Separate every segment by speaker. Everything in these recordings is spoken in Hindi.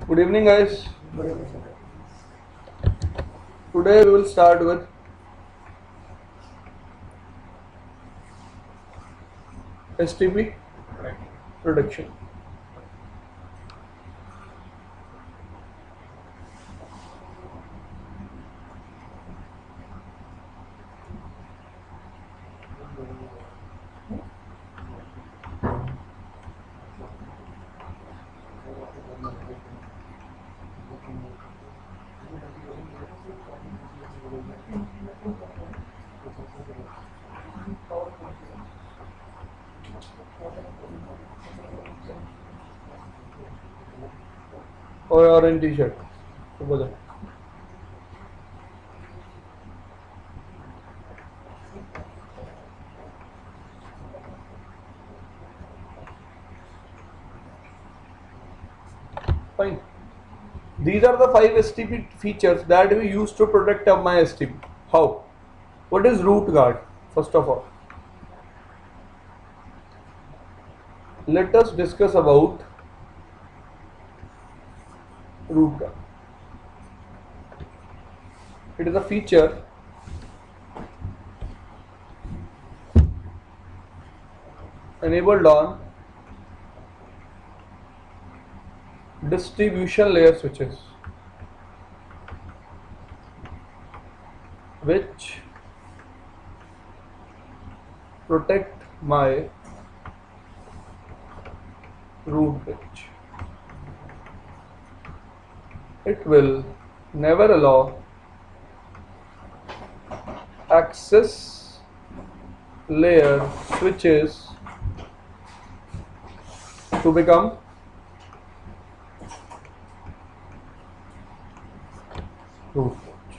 Speaker 1: Good evening, guys. Today we will start with STP production. और ऑरेंज टी शर्ट तो बोलो fine. These are the 5 STP features that we use to protect my STP. How? What is root guard? First of all, let us discuss about root guard. It is a feature enabled on distribution layer switches, which protect my root bridge. It will never allow access layer switches to become root bridge.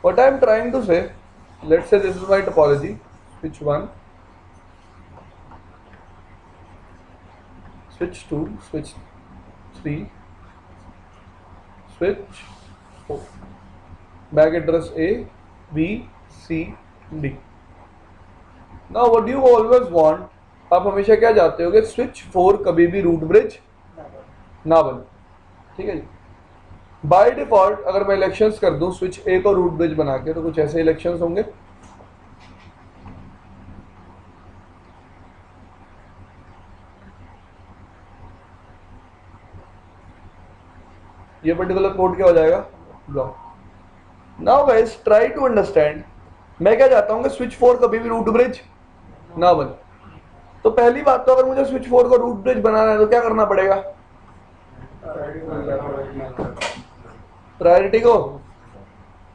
Speaker 1: What I am trying to say, let's say this is my topology, switch 1, switch 2, switch 3, switch 4, MAC address A, B, C, D. Now what you always want, आप हमेशा क्या चाहते हो कि स्विच 4 कभी भी रूट ब्रिज ना बने, ठीक है जी। बाय डिफॉल्ट अगर मैं इलेक्शंस कर दूं स्विच ए को रूट ब्रिज बना के, तो कुछ ऐसे इलेक्शंस होंगे। ये पर्टिकुलर पोर्ट क्या हो जाएगा, block. Now guys try to understand, मैं क्या चाहता हूं कि स्विच 4 कभी भी रूट ब्रिज ना बने। तो पहली बात तो अगर मुझे स्विच 4 को रूट ब्रिज बनाना है तो क्या करना पड़ेगा, प्रायोरिटी को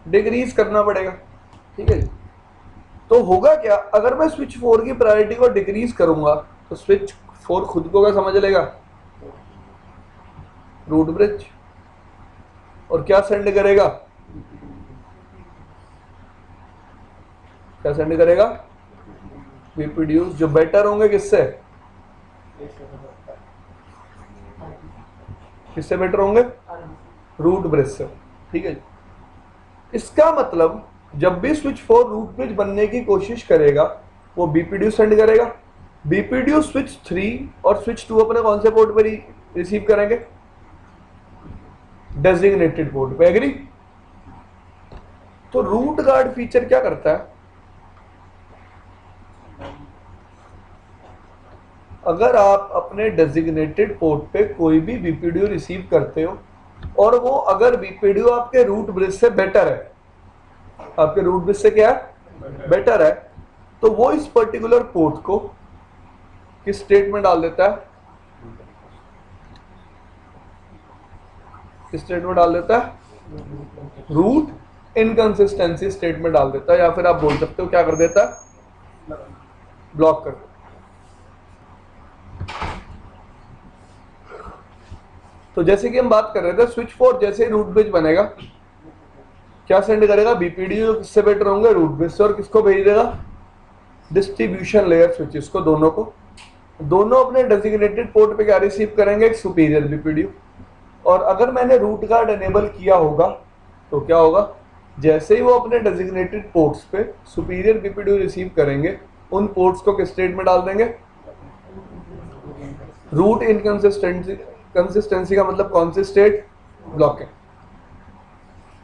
Speaker 1: डिक्रीज करना पड़ेगा, ठीक है जी। तो होगा क्या, अगर मैं स्विच 4 की प्रायोरिटी को डिक्रीज करूंगा तो स्विच 4 खुद को क्या समझ लेगा, रूट ब्रिज, और क्या सेंड करेगा, क्या सेंड करेगा, वीपीड्यूस, जो बेटर होंगे किससे, किससे बेटर होंगे, रूट ब्रिज से, ठीक है। इसका मतलब जब भी स्विच 4 रूट ब्रिज बनने की कोशिश करेगा वो बीपीड्यू सेंड करेगा। बीपीड्यू स्विच 3 और स्विच 2 अपने कौन से पोर्ट पर रिसीव करेंगे, डेजिग्नेटेड पोर्ट पे, एग्री। तो रूट गार्ड फीचर क्या करता है, अगर आप अपने डेजिग्नेटेड पोर्ट पे कोई भी बीपीडीओ रिसीव करते हो और वो अगर बीपीडीओ आपके रूट ब्रिज से बेटर है, आपके रूट ब्रिज से क्या है, बेटर है, तो वो इस पर्टिकुलर पोर्ट को किस स्टेट में डाल देता है, किस स्टेट में डाल देता है, रूट इनकंसिस्टेंसी स्टेट में डाल देता है, या फिर आप बोल सकते हो क्या कर देता है, ब्लॉक कर देता है। तो जैसे कि हम बात कर रहे थे, स्विच 4 जैसे ही रूट ब्रिज बनेगा क्या सेंड करेगा, बीपीडीओ किससे बेटर होंगे, रूट ब्रिज से, और किसको भेज देगा, डिस्ट्रीब्यूशन लेयर स्विचेस को, दोनों को, दोनों अपने डेजिग्नेटेड पोर्ट पे क्या रिसीव करेंगे, एक सुपीरियर बीपीडीओ। और अगर मैंने रूट गार्ड एनेबल किया होगा तो क्या होगा, जैसे ही वो अपने डेजिग्नेटेड पोर्ट्स पे सुपीरियर बीपीडीओ रिसीव करेंगे, उन पोर्ट्स को किस स्टेट में डाल देंगे, रूट इनकंसिस्टेंसी इनकंसिस्टेंसी का मतलब कौन सी स्टेट? ब्लॉकिंग।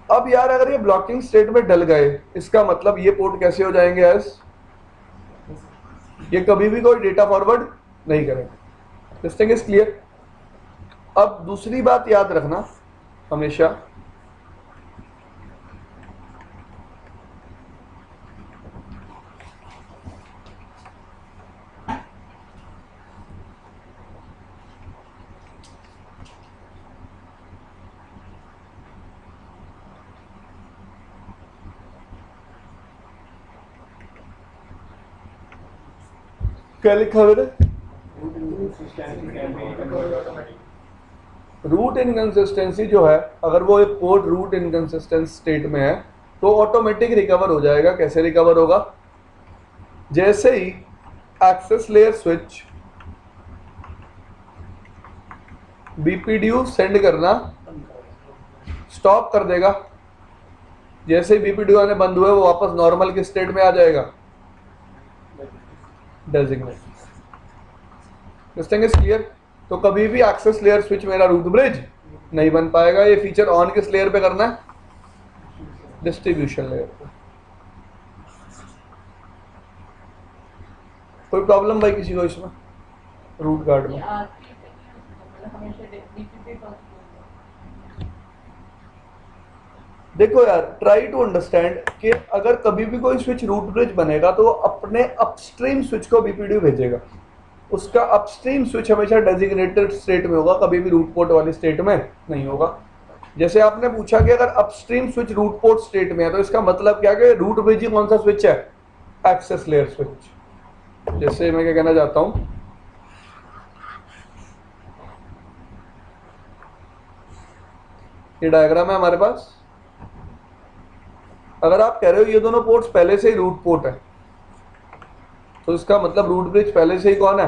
Speaker 1: अब यार अगर ये ब्लॉकिंग स्टेट में डल गए, इसका मतलब ये पोर्ट कैसे हो जाएंगे एज? ये कभी भी कोई डेटा फॉरवर्ड नहीं करेंगे। This thing is clear. अब दूसरी बात याद रखना हमेशा, क्या लिखा है मैंने? रूट इनकंसिस्टेंसी जो है, अगर वो एक पोर्ट रूट इनकंसिस्टेंट स्टेट में है तो ऑटोमेटिक रिकवर हो जाएगा। कैसे रिकवर होगा? जैसे ही access layer switch BPDU send करना स्टॉप कर देगा, जैसे ही बीपीडीयू आने बंद हुए वो वापस नॉर्मल के स्टेट में आ जाएगा, designate. This thing is clear. तो कभी भी एक्सेस लेयर स्विच मेरा रूट ब्रिज नहीं बन पाएगा। ये फीचर ऑन किस लेयर पे करना है? डिस्ट्रीब्यूशन लेयर पे। कोई प्रॉब्लम भाई किसी को इसमें रूट गार्ड में? देखो यार, ट्राई टू अंडरस्टैंड कि अगर कभी भी कोई स्विच रूट ब्रिज बनेगा तो वो अपने अपस्ट्रीम स्विच को बीपीडीयू भेजेगा। उसका अपस्ट्रीम स्विच हमेशा डेजिग्नेटेड स्टेट में होगा, कभी भी रूट पोर्ट वाली स्टेट में नहीं होगा। जैसे आपने पूछा कि अगर upstream switch root port state में है तो इसका मतलब क्या कि रूट ब्रिज ही कौन सा स्विच है? Access layer switch. जैसे मैं क्या कहना चाहता हूं, ये डायग्राम है हमारे पास। अगर आप कह रहे हो ये दोनों पोर्ट्स पहले से ही रूट पोर्ट है तो इसका मतलब रूट ब्रिज पहले से ही कौन है?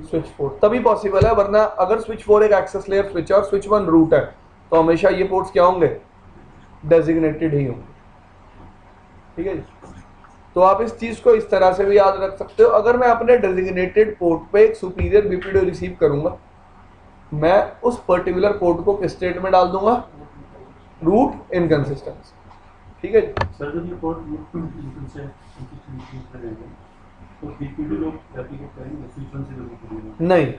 Speaker 1: स्विच 4। तभी पॉसिबल है, वरना अगर स्विच 4 एक एक्सेस लेयर स्विच है और स्विच 1 रूट है तो हमेशा ये पोर्ट्स क्या होंगे? डेजिग्नेटेड ही होंगे। ठीक है जी। तो आप इस चीज को इस तरह से भी याद रख सकते हो। अगर मैं अपने डेजिग्नेटेड पोर्ट पे एक सुपीरियर बीपीडीयू रिसीव करूंगा, मैं उस पर्टिकुलर पोर्ट को किस स्टेट में डाल दूंगा? Root inconsistency. ठीक है जी।
Speaker 2: सर जब ये पोर्ट रूट इनकंसिस्टेंसी करेंगे तो बीपीडीयू लोग रेप्लिकेट करेंगे स्विच 1 से बीपीडीयू?
Speaker 1: नहीं,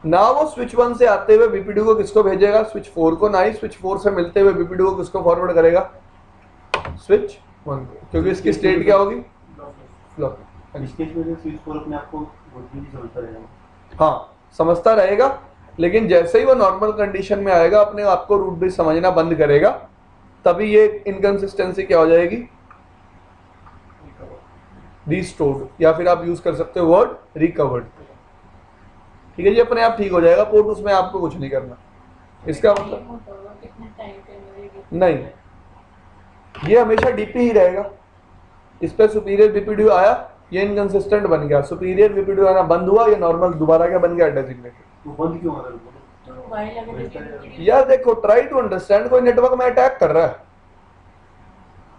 Speaker 1: ना वो स्विच 1 से आते हुए बीपीडीयू को किसको भेजेगा? स्विच 4 को। ना ही स्विच 4 से मिलते हुए बीपीडीयू को किसको फॉरवर्ड करेगा? स्विच 1 को। क्योंकि इसकी स्टेट क्या होगी? ब्लॉक।
Speaker 2: इस केस में स्विच 4 अपने आप को समझता रहेगा।
Speaker 1: हाँ, समझता रहेगा, लेकिन जैसे ही वो नॉर्मल कंडीशन में आएगा अपने आप को रूट ब्रिज समझना बंद करेगा, तभी ये इनकंसिस्टेंसी क्या हो जाएगी? रिस्टोर्ड, या फिर आप यूज कर सकते हो वर्ड रिकवर्ड। ठीक है जी, अपने आप ठीक हो जाएगा पोर्ट, उसमें आपको कुछ नहीं करना। इसका मतलब नहीं, ये हमेशा डीपी ही रहेगा। इस पे सुपीरियर बीपीडीयू आया, ये इनकंसिस्टेंट बन गया, सुपीरियर बीपीडीयू आना बंद हुआ, ये नॉर्मल दोबारा क्या बन गया? डेजिग्नेटेड।
Speaker 2: तो बंद क्यों हो रहा है?
Speaker 1: यार देखो, ट्राई टू अंडरस्टैंड। कोई नेटवर्क में अटैक कर रहा है,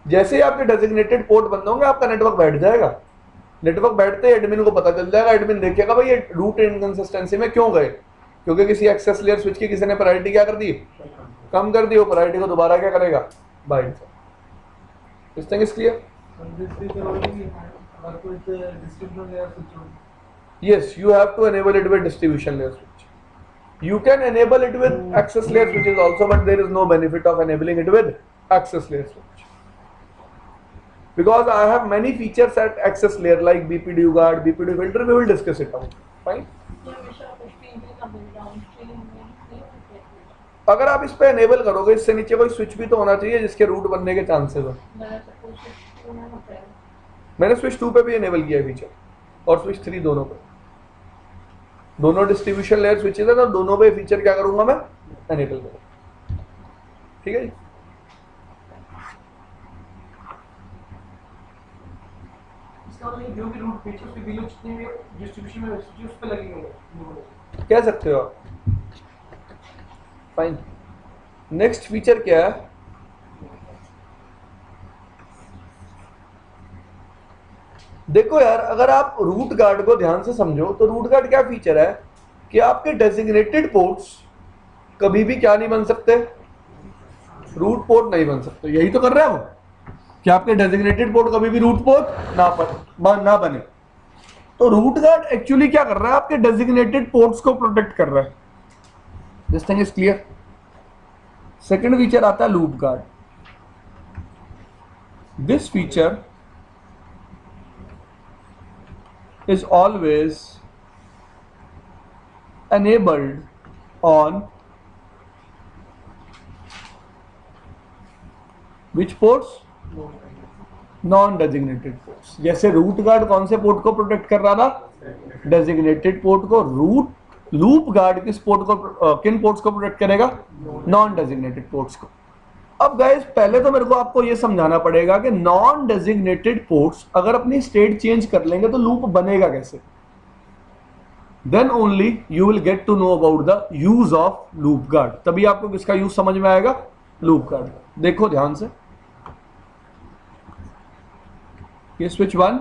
Speaker 1: जैसे ही आपके डेजिग्नेटेड पोर्ट बंद होंगे आपका नेटवर्क बैठ जाएगा। नेटवर्क बैठते ही एडमिन को पता चल जाएगा, एडमिन देखेगा भाई ये रूट इनकंसिस्टेंसी में क्यों गए, क्योंकि किसी एक्सेस लेयर स्विच की किसी ने प्रायोरिटी क्या कर दी? कम कर दी। वो प्रायोरिटी को दोबारा क्या करेगा? Bind. This thing is clear? Yes, you have to enable it with distribution layer switch. You can enable it with access layer switches also, but there is no benefit of enabling it with access layer switch. Because I have many features at access layer like BPDU guard, BPDU filter, we will discuss it out. Fine? अगर आप इस पे enable करोगे, इससे नीचे कोई switch भी तो होना चाहिए जिसके root बनने के chances हो। मैंने switch 2 पे भी enable किया है फीचर और switch 3 दोनों पे। दोनों डिस्ट्रीब्यूशन लेयर स्विचेस है तो दोनों पे फीचर क्या करूंगा मैं? एनेबल करूंगा। ठीक है जी।
Speaker 3: इसका मतलब जो भी रूट फीचर्स के बिलो जितने भी डिस्ट्रीब्यूशन में स्विचेस उस पे लगेंगे,
Speaker 1: कह सकते हो आप। फाइन। नेक्स्ट फीचर क्या है? देखो यार, अगर आप रूट गार्ड को ध्यान से समझो तो रूट गार्ड क्या फीचर है कि आपके डेजिग्नेटेड पोर्ट्स कभी भी क्या नहीं बन सकते, रूट पोर्ट नहीं बन सकते। यही तो कर रहे हैं वो कि आपके डेजिग्नेटेड पोर्ट कभी भी रूट पोर्ट ना बने। तो रूट गार्ड एक्चुअली क्या कर रहा है, आपके डेजिग्नेटेड पोर्ट्स को प्रोटेक्ट कर रहा है। This thing is clear. Second feature आता है loop guard. This feature is always enabled on which ports? Non designated ports. जैसे रूट गार्ड कौन से पोर्ट को प्रोटेक्ट कर रहा था, डेजिग्नेटेड पोर्ट को। लूप गार्ड किस पोर्ट को, किन पोर्ट्स को प्रोटेक्ट करेगा, नॉन डेजिग्नेटेड पोर्ट्स को। अब गाइस पहले तो मेरे को आपको ये समझाना पड़ेगा कि नॉन डेजिग्नेटेड पोर्ट्स अगर अपनी स्टेट चेंज कर लेंगे तो लूप बनेगा कैसे। Then only you will get to know about the use of loop guard. तभी आपको किसका यूज समझ में आएगा, लूप गार्ड। देखो ध्यान से, ये switch 1,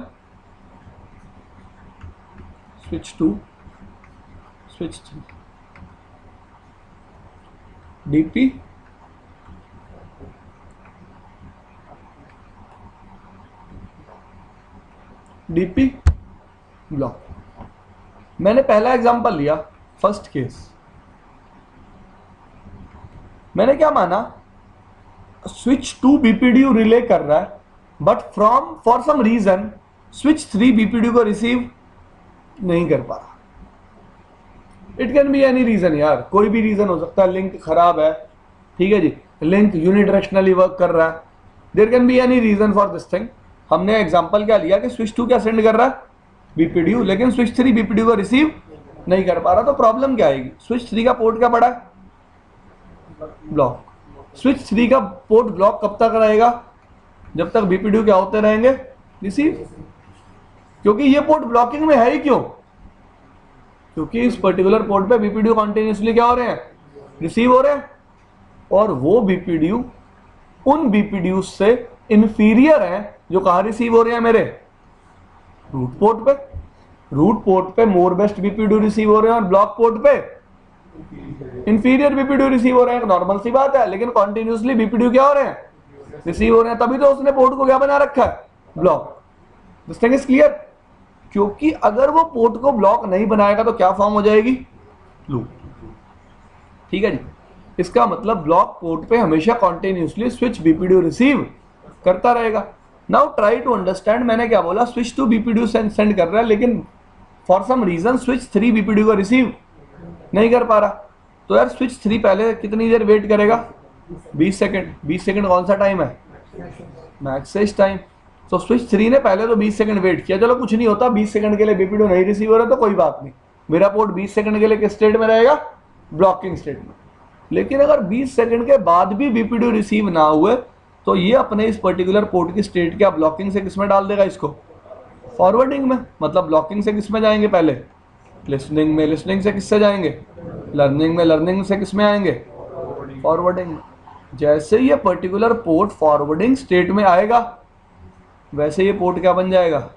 Speaker 1: switch 2, switch 3, DP, DP, block. मैंने पहला एग्जांपल लिया, फर्स्ट केस। मैंने क्या माना, स्विच 2 बीपीडीयू रिले कर रहा है, but for some reason switch 3 BPDU को रिसीव नहीं कर पा रहा। It can be any reason यार, कोई भी रीजन हो सकता है। लिंक खराब है, ठीक है जी, लिंक यूनिडायरेक्शनली वर्क कर रहा है। There can be any reason for this thing. हमने एग्जांपल क्या लिया कि स्विच 2 क्या सेंड कर रहा है, बीपीडीयू, लेकिन स्विच 3 बीपीडीयू को रिसीव नहीं कर पा रहा। तो प्रॉब्लम क्या आएगी, स्विच 3 का पोर्ट क्या पड़ा है, ब्लॉक। स्विच 3 का पोर्ट ब्लॉक कब तक रहेगा, जब तक बीपीडीयू क्या होते रहेंगे, रिसीव। क्योंकि ये पोर्ट ब्लॉकिंग में है ही क्यों, क्योंकि इस पर्टिकुलर पोर्ट पे बीपीडीयू कॉन्टिन्यूसली क्या हो रहे हैं, रिसीव हो रहे हैं। और वो बीपीडीयू उन बीपीडीयू से इंफीरियर है जो कहां रिसीव हो रहे हैं, मेरे रूट पोर्ट पे। रूट पोर्ट पे मोर बेस्ट बीपीडीयू रिसीव हो रहे हैं और ब्लॉक पोर्ट पे इंफीरियर बीपीडीयू रिसीव हो रहे हैं। नॉर्मल सी बात है, लेकिन कॉन्टिन्यूसली बीपीडीयू क्या हो रहे हैं, रिसीव हो रहे हैं। तभी तो उसने पोर्ट को क्या बना रखा है, block. This thing is clear. क्योंकि अगर वो पोर्ट को ब्लॉक नहीं बनाएगा तो क्या फॉर्म हो जाएगी, लूप। ठीक है जी, इसका मतलब ब्लॉक पोर्ट पे हमेशा कॉन्टिन्यूसली स्विच बीपीडीयू रिसीव करता रहेगा। नाउ ट्राई टू अंडरस्टैंड, मैंने क्या बोला, स्विच 2 बीपीडीयू सेंड कर रहा है, लेकिन for some reason switch 3 BPDU को रिसीव नहीं कर पा रहा। तो यार स्विच 3 पहले कितनी देर वेट करेगा, 20 सेकंड। 20 सेकंड कौन सा टाइम है, मैक्सिस टाइम। तो स्विच 3 ने पहले तो 20 सेकंड वेट किया, चलो कुछ नहीं होता, 20 सेकंड के लिए बीपीडीयू नहीं रिसीव हो रहा तो कोई बात नहीं, मेरा पोर्ट 20 सेकंड के लिए किस स्टेट में रहेगा, ब्लॉकिंग स्टेट में। लेकिन अगर 20 सेकंड के बाद भी बीपीडीयू रिसीव ना हुए तो ये अपने इस पर्टिकुलर पोर्ट की स्टेट क्या ब्लॉकिंग से किसमें डाल देगा, इसको फॉरवर्डिंग में। मतलब ब्लॉकिंग से किसमें जाएंगे, पहले लिसनिंग में, लिसनिंग से किससे जाएंगे, लर्निंग में, लर्निंग से किसमें आएंगे, फॉरवर्डिंग में। जैसे ये पर्टिकुलर पोर्ट फॉरवर्डिंग स्टेट में आएगा वैसे ये पोर्ट क्या बन जाएगा,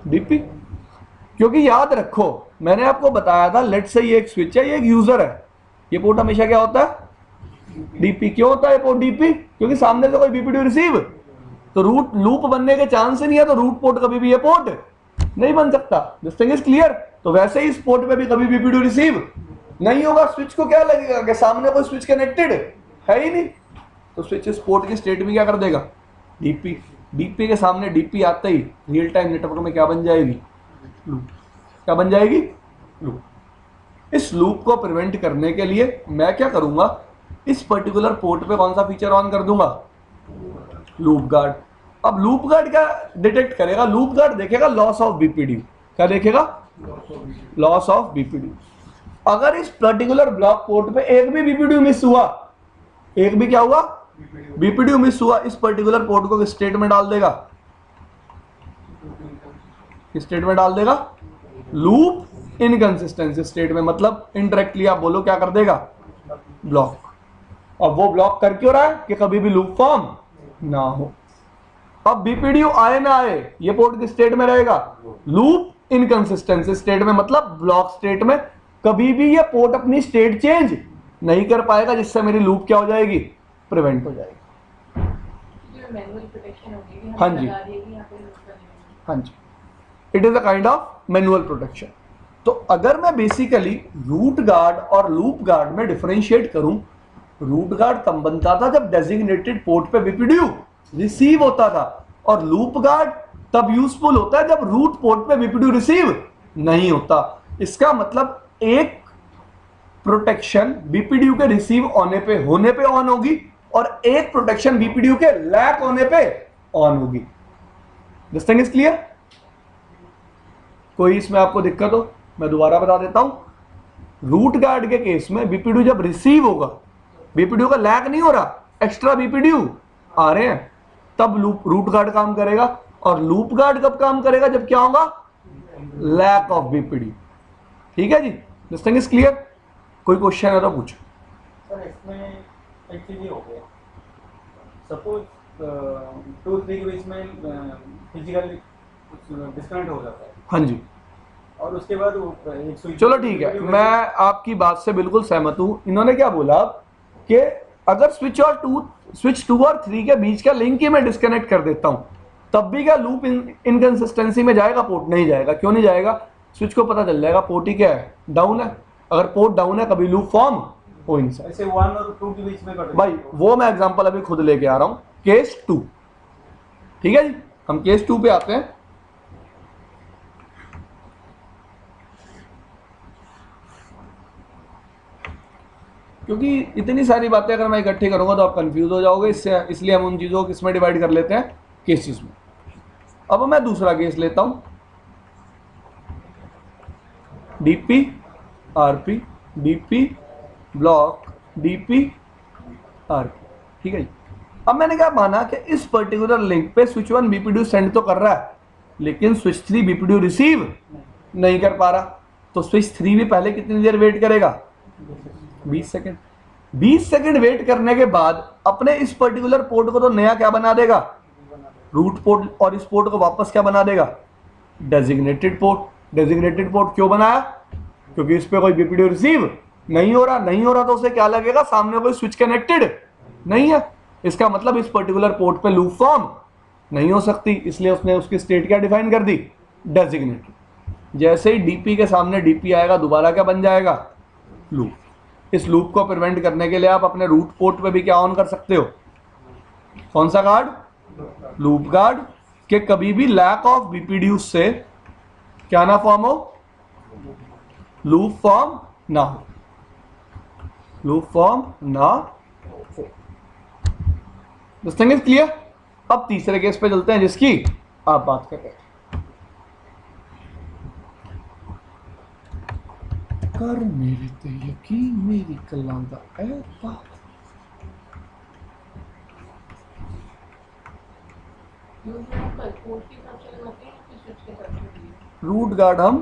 Speaker 1: डीपी। क्योंकि याद रखो मैंने आपको बताया था, लेट से ये एक स्विच है, ये एक यूजर है, ये पोर्ट हमेशा क्या होता है, डीपी। क्यों होता है पोर्ट डीपी, क्योंकि सामने से कोई बीपीडीयू रिसीव, तो रूट लूप बनने के चांस ही नहीं है, तो रूट पोर्ट कभी भी ये पोर्ट नहीं बन सकता। This thing is clear. तो वैसे ही इस पोर्ट पे भी कभी बीपीडीयू रिसीव नहीं होगा। स्विच को क्या लगेगा कि सामने कोई स्विच कनेक्टेड है ही नहीं, तो स्विच इस पोर्ट की स्टेट में क्या कर देगा, डीपी। डीपी के सामने डीपी आते ही रियल टाइम नेटवर्क में क्या बन जाएगी, लूप। क्या बन जाएगी, लूप। इस लूप को प्रिवेंट करने के लिए मैं क्या करूंगा, इस पर्टिकुलर पोर्ट पे कौन सा फीचर ऑन कर दूंगा, लूप गार्ड। अब लूप गार्ड क्या डिटेक्ट करेगा, लूप गार्ड देखेगा लॉस ऑफ बीपीडीयू। क्या देखेगा, लॉस ऑफ बीपीडीयू। अगर इस पर्टिकुलर ब्लॉक पोर्ट पे एक भी बीपीडीयू मिस हुआ, एक भी क्या हुआ, बीपीडीयू मिस हुआ, इस पर्टिकुलर पोर्ट को किस स्टेट में डाल देगा, किस स्टेट में डाल देगा, लूप इनकंसिस्टेंसी स्टेट में। मतलब इनडायरेक्टली आप बोलो क्या कर देगा, ब्लॉक। अब वो ब्लॉक कर क्यों रहा है कि कभी भी लूप फॉर्म ना हो। अब बीपीडीयू आए ना आए ये पोर्ट किस स्टेट में रहेगा, लूप इनकंसिस्टेंसी स्टेट में, मतलब ब्लॉक स्टेट में। कभी भी ये पोर्ट अपनी स्टेट चेंज नहीं कर पाएगा, जिससे मेरी लूप क्या हो जाएगी, प्रिवेंट हो जाएगी।
Speaker 3: मैनुअल प्रोटेक्शन होगी,
Speaker 1: हाँ जी, हाँ जी, it is a kind of manual protection. तो अगर मैं बेसिकली रूट गार्ड और लूप गार्ड में डिफरेंशिएट करूं, रूट गार्ड तब बनता था जब डेजिग्नेटेड पोर्ट पे बीपीडीयू रिसीव होता था, और लूप गार्ड तब यूजफुल होता है जब रूट पोर्ट पे बीपीडीयू रिसीव नहीं होता। इसका मतलब एक प्रोटेक्शन बीपीडीयू के रिसीव होने पे ऑन होगी, और एक प्रोटेक्शन बीपीडीयू के लैक होने पे ऑन होगी। This thing is clear? कोई इसमें आपको दिक्कत हो, मैं दोबारा बता देता हूं। रूट गार्ड के केस में बीपीडीयू जब रिसीव होगा, बीपीडीयू का लैक नहीं हो रहा, एक्स्ट्रा बीपीडीयू आ रहे हैं, तब रूट गार्ड काम करेगा। और लूप गार्ड कब काम करेगा, जब क्या होगा, लैक ऑफ बीपीडीयू। ठीक है जी, दिस थिंग इज क्लियर? कोई क्वेश्चन है तो पूछो।
Speaker 2: सर इसमें एक चीज ये हो गया, सपोज 2-3 के बीच में फिजिकली डिस्कनेक्ट हो जाता है,
Speaker 1: हाँ जी,
Speaker 2: और उसके बाद वो एक स्विच,
Speaker 1: चलो ठीक है, मैं आपकी बात से बिल्कुल सहमत हूं। इन्होंने क्या बोला कि अगर स्विच 2 और 3 के बीच का लिंक ही मैं डिस्कनेक्ट कर देता हूं, तब भी क्या लूप इनकंसिस्टेंसी में जाएगा, पोर्ट नहीं जाएगा। क्यों नहीं जाएगा? स्विच को पता चल जाएगा पोर्ट ही क्या है, डाउन है। अगर पोर्ट डाउन है कभी लूप फॉर्म हो नहीं सकता।
Speaker 2: ऐसे 1 और 2 के बीच में कट
Speaker 1: भाई वो मैं एग्जांपल अभी खुद लेके आ रहा हूं, केस 2। ठीक है जी, हम केस 2 पे आते हैं। क्योंकि इतनी सारी बातें अगर मैं इकट्ठी करूंगा तो आप कंफ्यूज हो जाओगे, इसलिए हम उन चीज़ों को किसमें डिवाइड कर लेते हैं, केसेस में। अब मैं दूसरा केस लेता हूं, DP RP, DP block, DP RP. ठीक है जी। अब मैंने क्या माना कि इस पर्टिकुलर लिंक पे स्विच 1 बीपीडीयू सेंड तो कर रहा है, लेकिन स्विच 3 बीपीडीयू रिसीव नहीं कर पा रहा। तो स्विच 3 भी पहले कितनी देर वेट करेगा, 20 सेकंड। 20 सेकंड वेट करने के बाद अपने इस पर्टिकुलर पोर्ट को तो नया क्या बना देगा, रूट पोर्ट, और इस पोर्ट को वापस क्या बना देगा, डेजिग्नेटेड पोर्ट। डेजिग्नेटेड पोर्ट क्यों बनाया, क्योंकि इस पे कोई बीपीडीयू रिसीव नहीं हो रहा तो उसे क्या लगेगा, सामने कोई स्विच कनेक्टेड नहीं है। इसका मतलब इस पर्टिकुलर पोर्ट पे लूप फॉर्म नहीं हो सकती, इसलिए उसने उसकी स्टेट क्या डिफाइन कर दी, डेजिग्नेटेड। जैसे ही डीपी के सामने डीपी आएगा, दोबारा क्या बन जाएगा, लूप। इस लूप को प्रिवेंट करने के लिए आप अपने रूट पोर्ट पे भी क्या ऑन कर सकते हो, कौन सा गार्ड, लूप गार्ड, के कभी भी लैक ऑफ बीपीडीयू से क्या ना फॉर्म हो, लूप फॉर्म ना हो, लूप फॉर्म ना हो। This thing is clear? अब तीसरे केस पे चलते हैं जिसकी आप बात कर रहे हैं। कर मेरे ते यकीन मेरी कलां दा ऐ बात। रूट गार्ड हम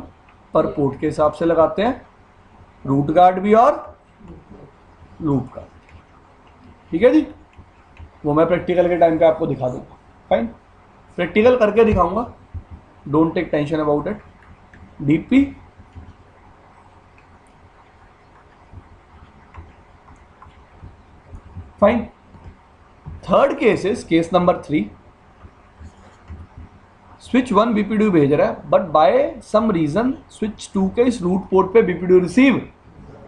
Speaker 1: पर पोर्ट के हिसाब से लगाते हैं, रूट गार्ड भी और लूप गार्ड। ठीक है जी, वो मैं प्रैक्टिकल के टाइम पे आपको दिखा दूंगा। फाइन, प्रैक्टिकल करके दिखाऊंगा, don't take tension about it. DP fine. Third case is case number 3। Switch 1 BPDU भेज रहा है, but by some reason switch 2 के इस रूट पोर्ट पे बीपीडीयू रिसीव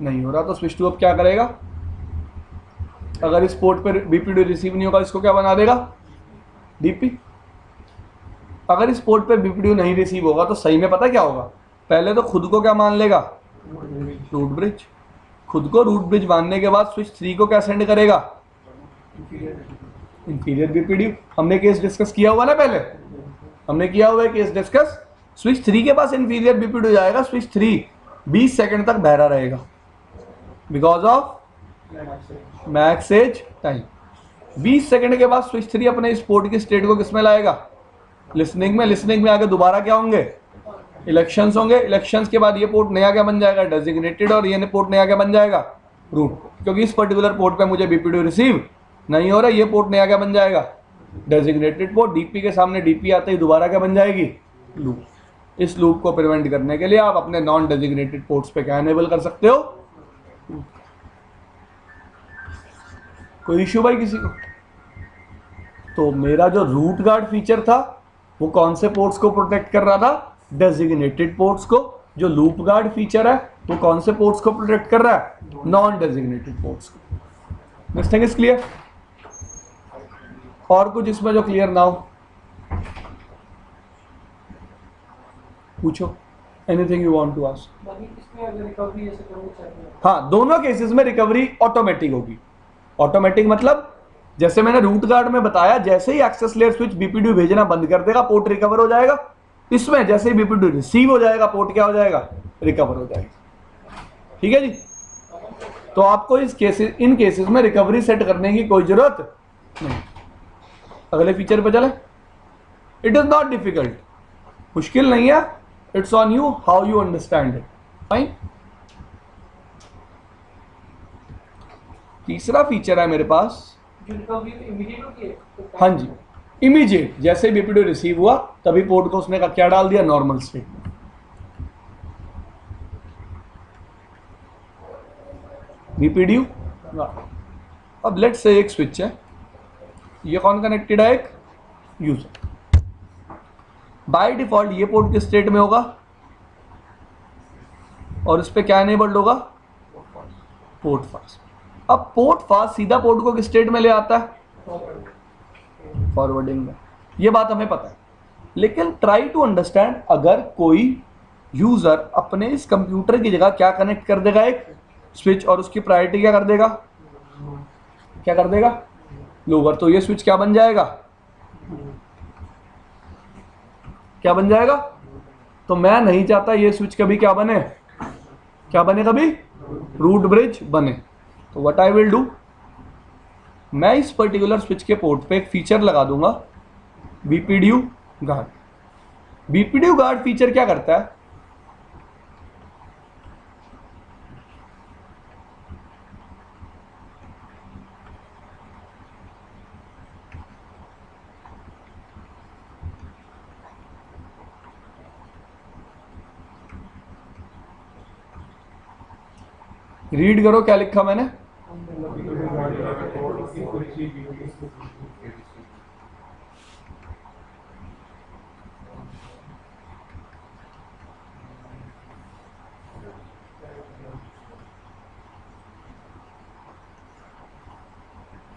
Speaker 1: नहीं हो रहा। तो स्विच 2 अब क्या करेगा, अगर इस पोर्ट पे बीपीडीयू रिसीव नहीं होगा, इसको क्या बना देगा, डीपी। अगर इस पोर्ट पे बीपीडीयू नहीं रिसीव होगा तो सही में पता क्या होगा, पहले तो खुद को क्या मान लेगा, रूट ब्रिज। खुद को रूट ब्रिज मानने के बाद स्विच 3 को क्या सेंड करेगा, इंफीरियर बीपीडीयू। हमने केस डिस्कस किया हुआ ना, पहले हमने किया हुआ है केस डिस्कस। स्विच 3 के पास इंफीरियर बीपीडीयू जाएगा, स्विच 3 20 सेकंड तक बहरा रहेगा because of max age time. 20 second के बाद स्विच 3 अपने इस पोर्ट की स्टेट को किसमें लाएगा, लिसनिंग में। लिसनिंग में आगे दोबारा क्या होंगे, इलेक्शंस होंगे। इलेक्शंस के बाद ये पोर्ट नया क्या बन जाएगा, डेजिग्नेटेड, और ये पोर्ट नया क्या बन जाएगा, रूट। क्योंकि इस पर्टिकुलर पोर्ट पे मुझे बीपीडीयू रिसीव नहीं हो रहा, ये पोर्ट नया क्या बन जाएगा, डेजिग्नेटेड पोर्ट। डीपी के सामने डीपी आते ही दोबारा क्या बन जाएगी, लूप। इस लूप को प्रिवेंट करने के लिए आप अपने नॉन डेजिग्नेटेड पोर्ट्स पे क्या एनेबल कर सकते हो? कोई इश्यू भाई किसी को? तो मेरा जो रूट गार्ड फीचर था वो कौन से पोर्ट्स को प्रोटेक्ट कर रहा था? डेजिग्नेटेड पोर्ट्स को। जो लूप गार्ड फीचर है वो कौन से पोर्ट्स को प्रोटेक्ट कर रहा है? नॉन डेजिग्नेटेड पोर्ट्स को। This thing is clear? और कुछ इसमें जो क्लियर ना हो पूछो, anything you want to ask.
Speaker 3: बाकी इसमें अगर रिकवरी ऐसे करनी चाहिए,
Speaker 1: हाँ, दोनों केसेस में रिकवरी ऑटोमेटिक होगी। ऑटोमेटिक मतलब जैसे मैंने रूट गार्ड में बताया, जैसे ही एक्सेस लेयर स्विच बीपीडीयू भेजना बंद कर देगा पोर्ट रिकवर हो जाएगा। इसमें जैसे ही बीपीडीयू रिसीव हो जाएगा पोर्ट क्या हो जाएगा? रिकवर हो जाएगा। ठीक है जी। तो आपको इन केसेस में रिकवरी सेट करने की कोई जरूरत नहीं। अगले फीचर पे चले। इट इज नॉट डिफिकल्ट, मुश्किल नहीं है। It's on you how you understand it. Fine. तीसरा फीचर है मेरे पास,
Speaker 3: जो रिकवरी इमीडिएट होती है तो
Speaker 1: हाँ जी, इमीडिएट। जैसे बीपीडीयू रिसीव हुआ तभी पोर्ट को उसने क्या डाल दिया? नॉर्मल स्टेट में। बीपीडीयू, अब लेट्स से एक स्विच है, ये कौन कनेक्टेड है? एक यूजर। बाय डिफॉल्ट ये पोर्ट किस स्टेट में होगा और इस पे क्या एनेबल्ड होगा? Port fast. अब पोर्ट फास्ट सीधा पोर्ट को किस स्टेट में ले आता है? फॉरवर्डिंग में। ये बात हमें पता है, लेकिन ट्राई टू अंडरस्टैंड, अगर कोई यूजर अपने इस कंप्यूटर की जगह क्या कनेक्ट कर देगा? एक स्विच, और उसकी प्रायोरिटी क्या कर देगा? क्या कर देगा? लोअर। तो ये स्विच क्या बन जाएगा? क्या बन जाएगा? तो मैं नहीं चाहता ये स्विच कभी क्या बने? क्या बने? कभी रूट ब्रिज बने। तो व्हाट आई विल डू, मैं इस पर्टिकुलर स्विच के पोर्ट पे एक फीचर लगा दूंगा, BPDU guard. BPDU guard feature क्या करता है? रीड करो क्या लिखा मैंने।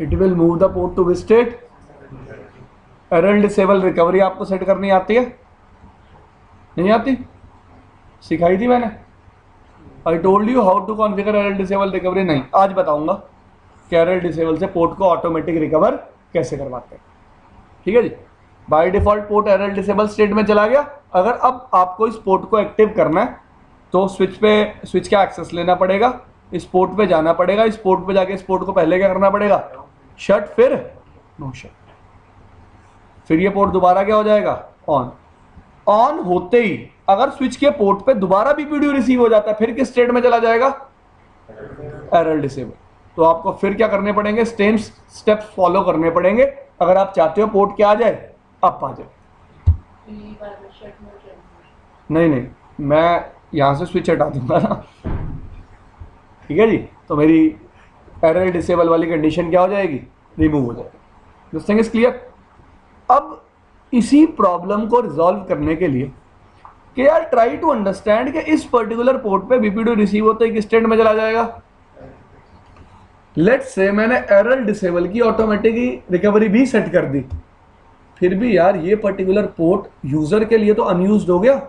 Speaker 1: It will move the port to which state? Error disable recovery आपको सेट करनी आती है? नहीं आती? सिखाई थी मैंने। I told you how to configure error disable recovery. नहीं, आज बताऊंगा कि एरर डिसेबल से पोर्ट को ऑटोमेटिक रिकवर कैसे करवाते हैं। ठीक है जी। By default port error disable state में चला गया। अगर अब आपको इस पोर्ट को एक्टिव करना है तो स्विच का एक्सेस लेना पड़ेगा, इस पोर्ट पे जाना पड़ेगा, इस पोर्ट पे जाके इस पोर्ट को पहले क्या करना पड़ेगा? शट, फिर नो शट, फिर ये पोर्ट दोबारा क्या हो जाएगा? ऑन। ऑन होते ही अगर स्विच के पोर्ट पे दोबारा बीपीडीयू रिसीव हो जाता है फिर किस स्टेट में चला जाएगा? Error disable. तो आपको फिर क्या करने पड़ेंगे? स्टेप्स फॉलो करने पड़ेंगे अगर आप चाहते हो पोर्ट क्या आ जाए? अप आ जाए। नहीं, मैं यहां से स्विच हटा दूंगा ना। ठीक है जी। तो मेरी एरर डिसेबल वाली कंडीशन क्या हो जाएगी? रिमूव हो जाएगी। This thing is clear. अब इसी प्रॉब्लम को रिजॉल्व करने के लिए कि यार ट्राई टू अंडरस्टैंड कि इस पर्टिकुलर पोर्ट पे बीपीडीयू रिसीव होते ही किस स्टेट में चला जाएगा? लेट्स से मैंने एरर डिसेबल की ऑटोमेटिक रिकवरी भी सेट कर दी, फिर भी यार ये पर्टिकुलर पोर्ट यूजर के लिए तो अनयूज्ड हो गया।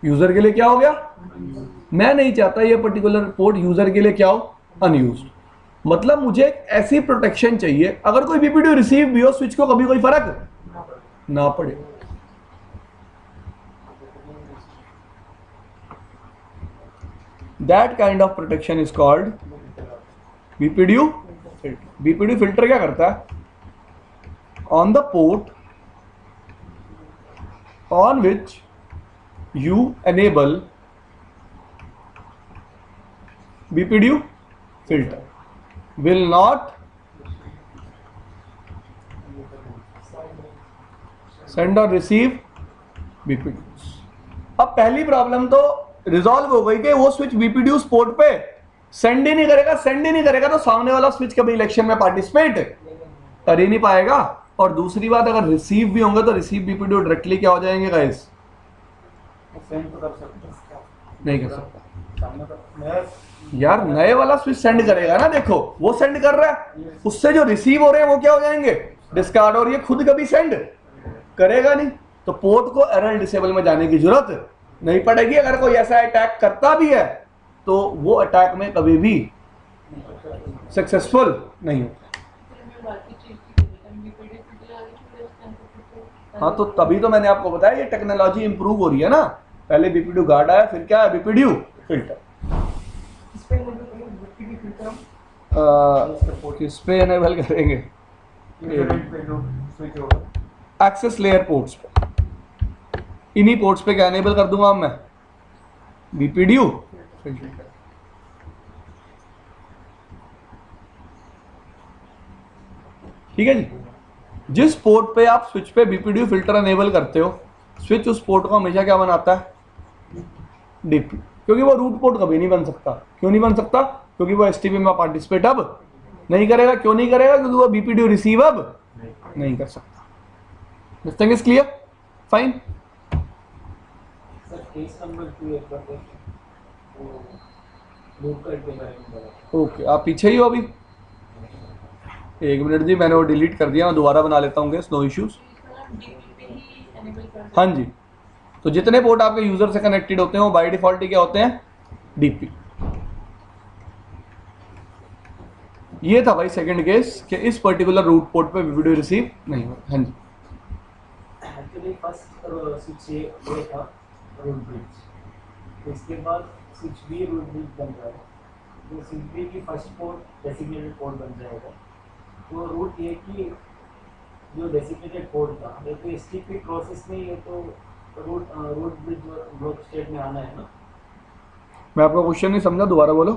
Speaker 1: यूजर के लिए क्या हो गया? मैं नहीं चाहता ये पर्टिकुलर पोर्ट यूजर के लिए क्या हो? अनयूज्ड। मतलब मुझे एक ऐसी प्रोटेक्शन चाहिए अगर कोई बीपीडीयू रिसीव भी हो स्विच को कभी कोई फर्क ना पड़े। That kind of protection is called BPDU filter. BPDU filter क्या करता है? On the port on which you enable BPDU filter will not send or receive BPDUs. अब पहली प्रॉब्लम तो रिजॉल्व हो गई कि वो स्विच बीपीड्यूस पोर्ट पे सेंड ही नहीं करेगा, तो सामने वाला स्विच कभी इलेक्शन में पार्टिसिपेट कर ही नहीं पाएगा। और दूसरी बात, अगर रिसीव भी होंगे तो रिसीव बीपीड्यू डायरेक्टली क्या हो जाएंगे गाइस?
Speaker 2: सेंड तो कर सकते हैं,
Speaker 1: नहीं कर सकता
Speaker 2: सामने तो मैं
Speaker 1: यार, नए वाला स्विच सेंड करेगा ना, देखो वो सेंड कर रहा है, उससे जो रिसीव हो रहे हैं वो क्या हो जाएंगे? डिस्कार्ड। और ये खुद कभी सेंड करेगा नहीं, तो पोर्ट को एरर डिसेबल में जाने की जरूरत नहीं पड़ेगी। अगर कोई ऐसा अटैक करता भी है तो वो अटैक में कभी भी सक्सेसफुल नहीं होता। हाँ, तो तभी तो मैंने आपको बताया ये टेक्नोलॉजी इंप्रूव हो रही है ना। पहले बीपीड्यू गार्ड आया, फिर क्या है? बीपीड्यू फिल्टर।
Speaker 3: इस पे इनेबल करेंगे बीपीडी फिल्टर हम
Speaker 1: किस पे एनेबल करेंगे?
Speaker 2: इंटरनेट पे जो स्विच होगा
Speaker 1: एक्सेस लेयर पोर्ट्स पे, इन्हीं पोर्ट्स पे क्या एनेबल कर दूंगा मैं? बीपीड्यू फिल्टर। ठीक है जी। जिस पोर्ट पे आप स्विच पे बीपीड्यू फिल्टर एनेबल करते हो, स्विच उस पोर्ट को हमेशा क्या बनाता है? डीपी। क्योंकि वो रूट पोर्ट कभी नहीं बन सकता। क्यों नहीं बन सकता? क्योंकि वो एसटीपी में पार्टिसिपेट अब नहीं करेगा। क्यों नहीं करेगा? क्योंकि वो बीपीड्यू रिसीव अब नहीं कर सकता। This thing is clear? Fine.
Speaker 2: Sir case number 2 एक बार वो लूप कट के बारे में बताओ।
Speaker 1: ओके, आप पीछे ही हो अभी? एक मिनट जी, मैंने वो डिलीट कर दिया, मैं दोबारा बना लेता हूँ। No issues. हाँ जी, तो जितने पोर्ट आपके यूजर से कनेक्टेड होते हैं वो बाय डिफॉल्ट क्या होते हैं? डीपी। ये था भाई सेकंड केस कि इस पर्टिकुलर रूट पोर्ट पे वीडियो रिसीव नहीं हो। हाँ जी,
Speaker 2: एक्चुअली फर्स्ट स्विच ये था रूट ब्रिज, तो इसके बाद स्विच बी रूट ब्रिज बन रहा है। तो स्विच बी की फर्स्ट पोर्ट डेसिग्नेटेड पोर्ट बन जाएगा। तो रूट ए की जो डेसिग्नेटेड पोर्ट था, ये तो एसटीपी प्रोसेस में ये तो रूट ब्रिज ब्लॉक स्टेट में आना है ना।
Speaker 1: मैं आपका क्वेश्चन नहीं समझा, दोबारा बोलो।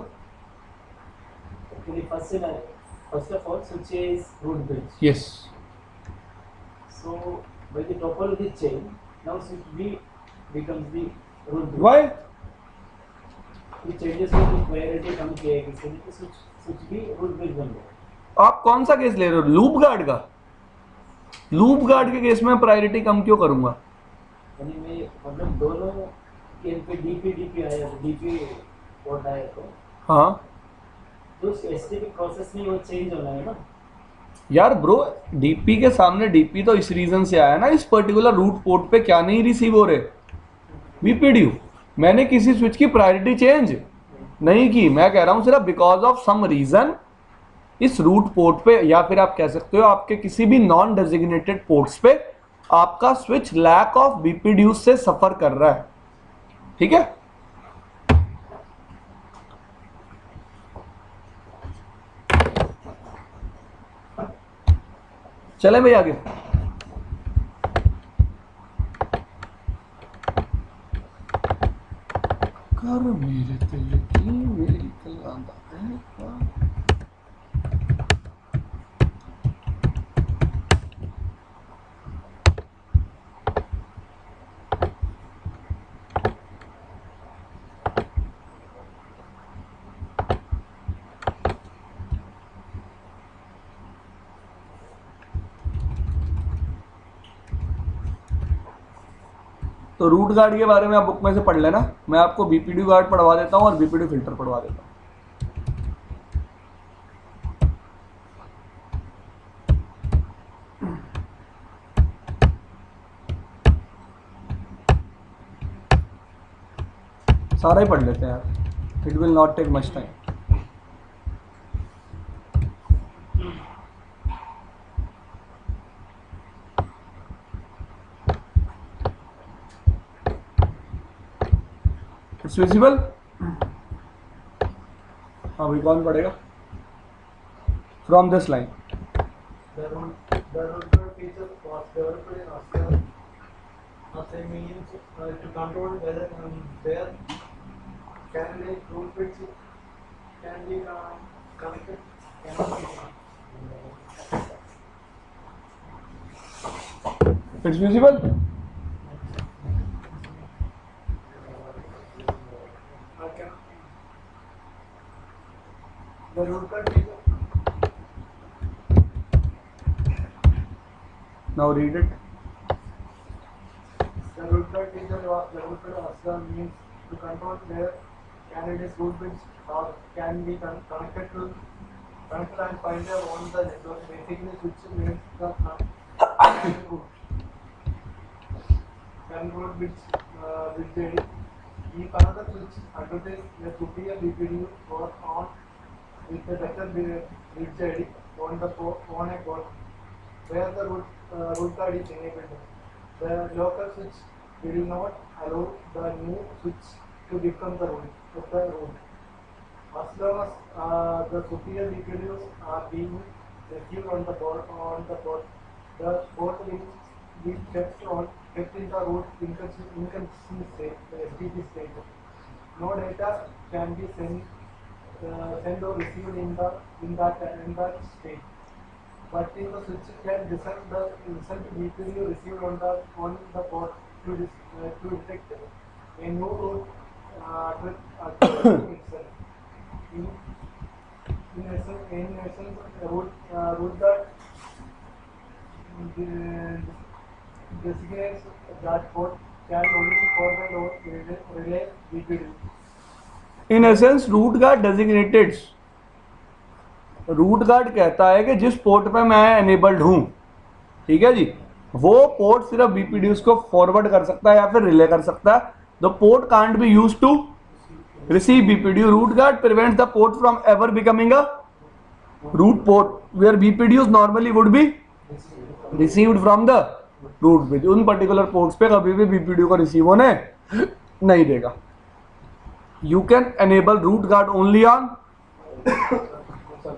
Speaker 2: Actually first of all switch A is root bridge.
Speaker 1: Yes.
Speaker 2: So by the topology change, now switch B becomes the root bridge.
Speaker 1: Why?
Speaker 2: It changes with the priority come किया है किसी ने, तो switch B root bridge बन गया।
Speaker 1: आप कौन सा केस ले रहे हो? लूप गार्ड का? लूप गार्ड के केस में प्रायोरिटी कम क्यों करूंगा?
Speaker 2: यानी मैं मतलब दोनों के पे डीपी आया, डीपी पोर्ट आया,
Speaker 1: हाँ
Speaker 2: तो एसटीपी प्रोसेस में वो चेंज होना है ना।
Speaker 1: यार ब्रो, डीपी के सामने डीपी तो इस रीजन से आया ना, इस पर्टिकुलर रूट पोर्ट पे क्या नहीं रिसीव हो रहे? बीपीड्यू। मैंने किसी स्विच की प्रायोरिटी चेंज नहीं की, मैं कह रहा हूं सिर्फ बिकॉज ऑफ सम रीजन इस रूट पोर्ट पे, या फिर आप कह सकते हो आपके किसी भी नॉन डेजिग्नेटेड पोर्ट्स पे आपका स्विच लैक ऑफ बीपीड्यू से सफर कर रहा है। ठीक है, चलें भाई आगे। कर मेरे दिल की मेरी कलांदा है क्या? तो रूट गार्ड के बारे में आप बुक में से पढ़ लेना, मैं आपको बीपीड्यू गार्ड पढ़वा देता हूँ और बीपीड्यू फिल्टर पढ़वा देता हूँ। सारा ही पढ़ लेते हैं यार, it will not take much time. It's visible? हाँ भाई, कौन पढ़ेगा? From this line
Speaker 3: The root feature was developed in Austria. Austria means to control whether where candidate root bits can be connected.
Speaker 1: It's visible?
Speaker 3: The root card feature.
Speaker 1: Now read it.
Speaker 3: The root card feature was the root card also means to control where candidates root bits or can be connected and find on the network. Basically, switch means the root. Can root bits bit JD. If another switch advertise the superior BPDU or on with the better bit JD on a port where the root card is enabled. The local switch will not allow the new switch to become the root of the root. As long as the superior BPDUs are being received on the port, the port will be kept in the root inconsistent state, the STP state. No data can be sent or received in that state. But if the switch can discern the result BPDU received on the port to detect a new root itself. In essence, root that designates that port can only forward or relay BPDU.
Speaker 1: In essence root guard designated, root guard कहता है कि जिस पोर्ट पे मैं एनेबल्ड हूं, ठीक है जी, वो पोर्ट सिर्फ बीपीडीयूज को फॉरवर्ड कर सकता है या फिर रिले कर सकता है. The port can't be used to receive BPDU. Root guard prevents the port from ever becoming a root port where BPDUs normally would be received from the root bridge. उन पर्टिकुलर पोर्ट्स पे कभी भी BPDU को रिसीव होने नहीं देगा. You can enable root guard only on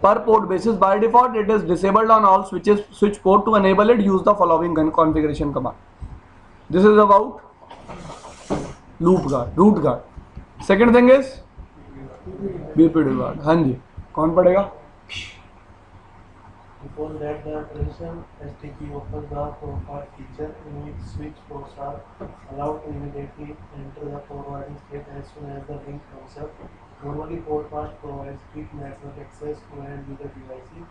Speaker 1: per port basis. By default it is disabled on all switch port. To enable it, use the following configuration command. This is about loop guard, root guard. Second thing is BPD guard. हाँ जी, कौन पढ़ेगा?
Speaker 2: Before that, the traditional STP offers the forward feature in which switch ports are allowed to immediately enter the forwarding state as soon as the link comes up. Normally, port pass provides quick network access to end user devices.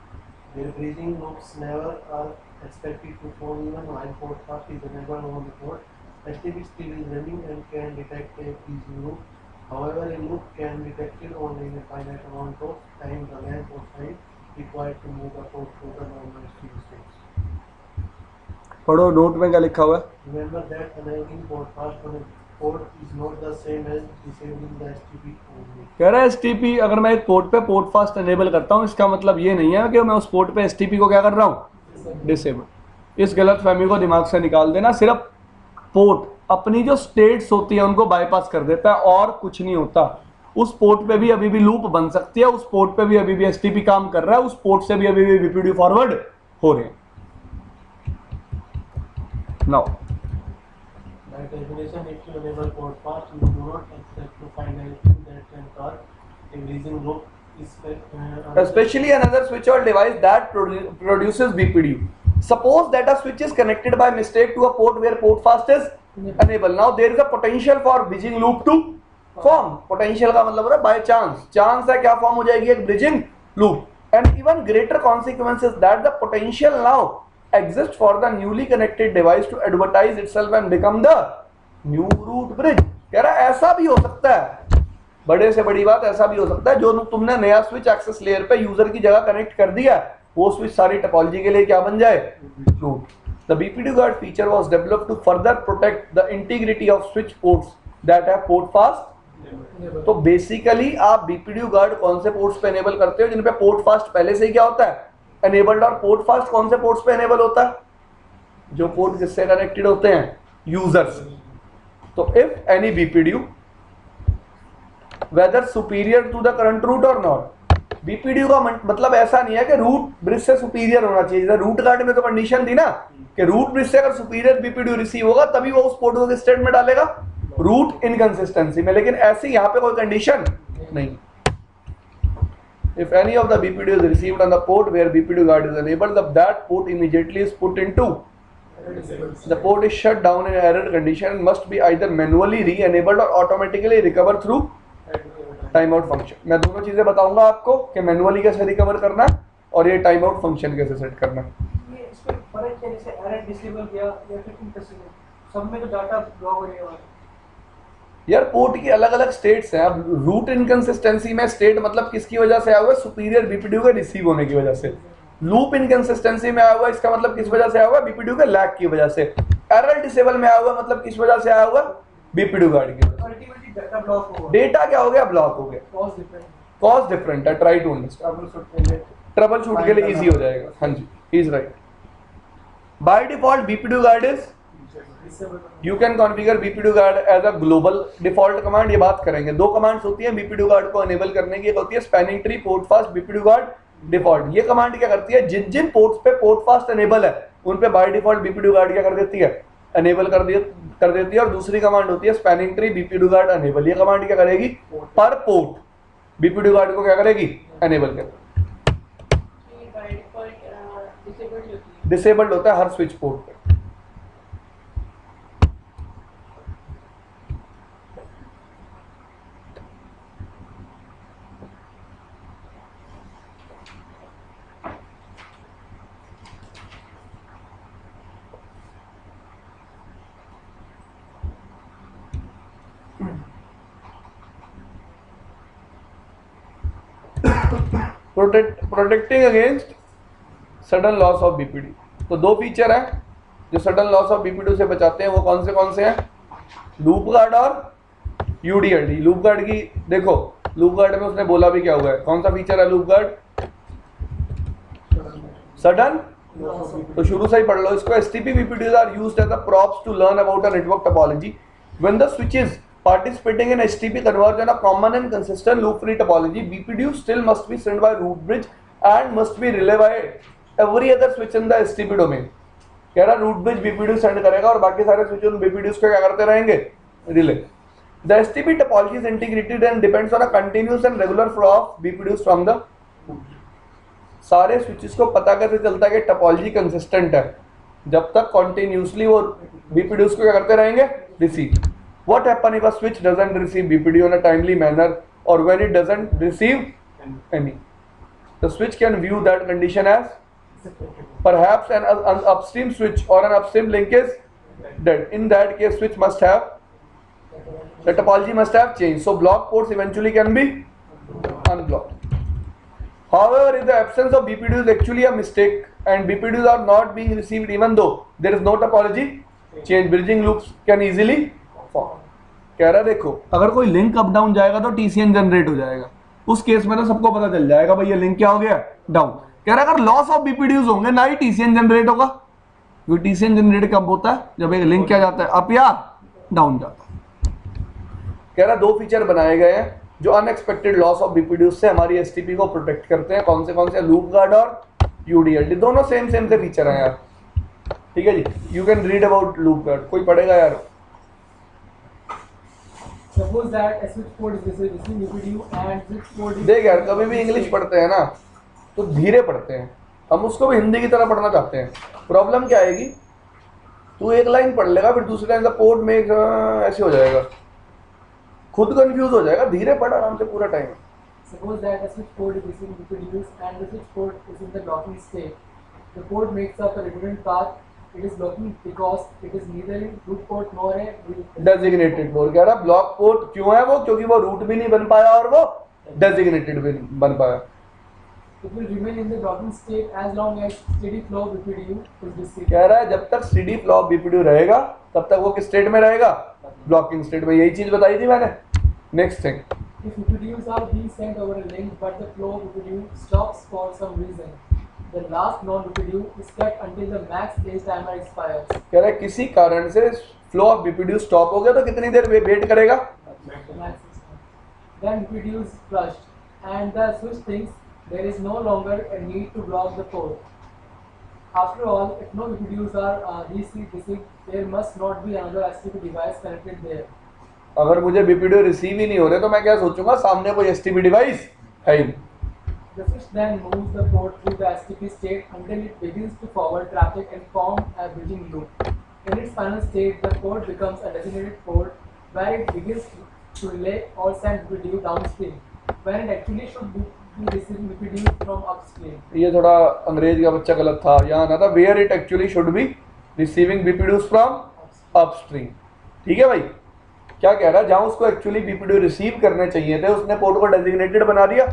Speaker 2: Their bridging loops never are expected to fall even while port pass is enabled on the port. STP still is running and can detect a bridging loop. However, a loop can be detected only in a finite amount of time, the length of time required to move the port to the normal STP state.
Speaker 1: पढ़ो नोट में क्या लिखा हुआ है.
Speaker 2: Remember that enabling port pass on a port is not the same as disabling the STP only.
Speaker 1: कह रहा है STP, अगर मैं एक पोर्ट पे पोर्ट फास्ट एनेबल करता हूँ, इसका मतलब ये नहीं है कि मैं उस पोर्ट पे STP को क्या कर रहा हूँ, डिसेबल. इस गलत फहमी को दिमाग से निकाल देना. सिर्फ पोर्ट अपनी जो स्टेट्स होती है उनको बाईपास कर देता है और कुछ नहीं होता. उस पोर्ट पे भी अभी भी लूप बन सकती है, उस पोर्ट पे भी अभी भी एसटीपी काम कर रहा है, उस पोर्ट से भी अभी भी बीपीडी फॉरवर्ड हो रहे हैं. Now
Speaker 2: By definition, if you enable port pass, you do not expect to find anything that can cause a bridging loop.
Speaker 1: especially another switch or device that produces BPDU. Suppose that a switch is connected by mistake to a port where port fast is enabled. Now there is a potential for bridging loop to form. Potential का मतलब होता है by chance. Chance है क्या form हो जाएगी, एक bridging loop. And even greater consequence is that the potential now exists for the newly connected device to advertise itself and become the new root bridge. कह रहा है ऐसा भी हो सकता है, बड़े से बड़ी बात ऐसा भी हो सकता है, जो तुमने नया स्विच एक्सेस लेयर पे यूजर की जगह कनेक्ट कर दिया, वो स्विच सारी टोपोलॉजी के लिए क्या बन जाए, root. The BPDU guard feature was developed to further protect the integrity of switch ports that have port fast. तो बेसिकली आप बीपीडी गार्ड कौन से पोर्ट्स पे एनेबल करते हो जिन पे पोर्ट फास्ट पहले से ही क्या होता है, एनेबल्ड. और पोर्ट फास्ट कौन से पोर्ट्स पे एनेबल होता है, जो पोर्ट जिससे कनेक्टेड होते हैं यूजर्स. तो if any BPD whether superior to the current route or not. BPDU का मतलब ऐसा नहीं है कि रूट ब्रिज से सुपीरियर होना चाहिए. जैसे रूट गार्ड में तो कंडीशन थी ना कि रूट ब्रिज से अगर सुपीरियर BPDU रिसीव होगा तभी वो उस पोर्ट को स्टेट में डालेगा, रूट इनकंसिस्टेंसी में. लेकिन ऐसे यहाँ पे कोई कंडीशन नहीं. If any of the BPDU is received on the port where BPDU guard is enabled, that port immediately is put into. The port is shut down in error condition and must be either manually re-enabled or automatically recovered through time out function. मैं दोनों चीजें बताऊंगा आपको कि मैनुअली कैसे रिकवर करना है और ये टाइम आउट फंक्शन कैसे सेट करना है।
Speaker 3: ये इसमें फर्क क्या है, जैसे एरर डिसेबल किया या फिर इनडिसेबल, सब में तो डाटा ब्लॉक हो जाएगा।
Speaker 1: यार पोर्ट की अलग अलग स्टेट्स हैं। अब रूट इनकंसिस्टेंसी में स्टेट मतलब किसकी वजह से आया हुआ है, सुपीरियर बीपीडीयू के रिसीव होने की वजह से। लूप इनकंसिस्टेंसी में आया हुआ है, इसका मतलब किस वजह से आया हुआ है, बीपीडीयू के लैग की वजह से। एरर डिसेबल में आया हुआ है, मतलब किस वजह से आया हुआ है, बीपीडीयू गार्ड की वजह से।
Speaker 3: अल्टीमेटली डाटा ब्लॉक होगा,
Speaker 1: डेटा क्या हो गया, ब्लॉक हो गया।
Speaker 3: कॉज डिफरेंट,
Speaker 1: कॉज डिफरेंट है, try to understand. Troubleshoot के लिए इजी हो जाएगा। हाँ जी, is right. By default BPDU guard is, you can configure BPDU guard as a global default command. ये बात करेंगे। दो कमांड्स होती है बीपीडीयू गार्ड को एनेबल करने की। एक होती है spanning tree port fast BPDU guard default. ये कमांड क्या करती है, जिन जिन पोर्ट्स पे पोर्ट फास्ट एनेबल है उन पे बाय डिफॉल्ट बीपीडीयू गार्ड क्या कर देती है, एनेबल कर देती है। और दूसरी कमांड होती है spanning tree BPDU guard enable. ये कमांड क्या करेगी, पर पोर्ट बीपीडीयू गार्ड को क्या करेगी, एनेबल करेगी। डिसेबल्ड होता है हर स्विच पोर्ट पे। Protecting against sudden loss of BPD. तो दो फीचर हैं जो सडन लॉस ऑफ बीपीडी से बचाते हैं। वो कौन से हैं, लूप गार्ड और यूडीएलडी। लूप गार्ड की देखो, लूप गार्ड में उसने बोला भी क्या हुआ है, कौन सा फीचर है लूप गार्ड, सडन। तो शुरू से ही पढ़ लो इसको। STP BPDUs are used as a props to learn about a network topology when the switches participating in HTTP converge on a common and consistent loop-free topology. BPDU still must be sent by root bridge and must be relayed by every other switch in the HTTP domain. कह रहा root bridge BPDU send करेगा और बाकी सारे switch उन BPDUs को क्या करते रहेंगे, relay. The HTTP topology is integrated and depends on a continuous and regular flow of BPDUs from the सारे switches को पता कैसे चलता है कि topology consistent है, जब तक continuously वो BPDUs को क्या करते रहेंगे, receive. What happen if a switch doesn't receive BPDU in a timely manner or when it doesn't receive any? The switch can view that condition as perhaps an upstream switch or an upstream link is dead. In that case, switch must have, the topology must have changed. So block ports eventually can be unblocked. However, if the absence of BPDU is actually a mistake and BPDUs are not being received even though there is no topology change, bridging loops can easily कह रहा है देखो, अगर कोई लिंक अप डाउन जाएगा तो टीसीएन जनरेट हो जाएगा। उस केस में तो सबको पता चल जाएगा भाई ये लिंक क्या हो गया, डाउन। कह रहा है अगर लॉस ऑफ बीपीडीयूज होंगे ना ही टीसीएन जनरेट होगा, क्योंकि टीसीएन जनरेट कब होता है, जब एक लिंक क्या जाता है, अप या डाउन जाता है। कह रहा दो फीचर बनाए गए हैं जो अनएक्सपेक्टेड लॉस ऑफ बीपीडीयूज से हमारी एसटीपी को प्रोटेक्ट करते हैं। कौन से, लूप गार्ड और यूडीएलडी। दोनों सेम से फीचर हैं यार, ठीक है जी। You can read about loop guard, कोई पढ़ेगा यार।
Speaker 3: Suppose that a switch port is receiving BPDU and switch port is,
Speaker 1: देख यार, कभी भी इंग्लिश पढ़ते हैं ना तो धीरे पढ़ते हैं, हम उसको भी हिंदी की तरह पढ़ना चाहते हैं। प्रॉब्लम क्या आएगी, तू एक लाइन पढ़ लेगा फिर दूसरी लाइन का पोर्ट में ऐसे हो जाएगा, खुद कंफ्यूज हो जाएगा। धीरे पढ़ आराम से पूरा time.
Speaker 3: suppose that a switch port is receiving BPDUs and the switch port is in the blocking state. The port makes up a redundant path. It is blocking because it is neither in root port nor a
Speaker 1: designated port. कह रहा ब्लॉक पोर्ट क्यों है वो, क्योंकि वो रूट भी नहीं बन पाया और वो डेजिग्नेटेड भी नहीं बन पाया।
Speaker 3: It will remain in the blocking state as long as steady flow BPDU is received.
Speaker 1: कह रहा है जब तक स्टेडी फ्लो ऑफ बीपीडीयू रहेगा तब तक वो किस स्टेट में रहेगा, ब्लॉकिंग स्टेट में। यही चीज बताई थी मैंने। Next thing,
Speaker 3: If BPDUs are being sent over a link but the flow of BPDU stops for some reason, the last non-BPDU is kept until the max age timer expires.
Speaker 1: कह रहा है किसी कारण से फ्लो ऑफ बीपीडीयू स्टॉप हो गया तो कितनी देर वेट करेगा,
Speaker 3: Then BPDU is flushed and the switch thinks there is no longer a need to block the port. After all, if no BPDUs are received, there must not be another STP device connected there.
Speaker 1: अगर मुझे बीपीडीयू रिसीव ही नहीं हो रहे तो मैं क्या सोचूंगा, सामने कोई एसटीपी डिवाइस है ही।
Speaker 3: The switch then moves the port through the STP state until it begins to forward traffic and form a bridging loop. In its final state, the port becomes a designated port where it begins
Speaker 4: to relay or send BPDU downstream when it actually should be receiving BPDU from upstream.
Speaker 1: ये थोड़ा अंग्रेज का बच्चा गलत था, यहाँ आना था where it actually should be receiving BPDUs from upstream. ठीक है भाई, क्या कह रहा है, जहाँ उसको एक्चुअली BPDU रिसीव करने चाहिए थे उसने पोर्ट को डेजिग्नेटेड बना दिया.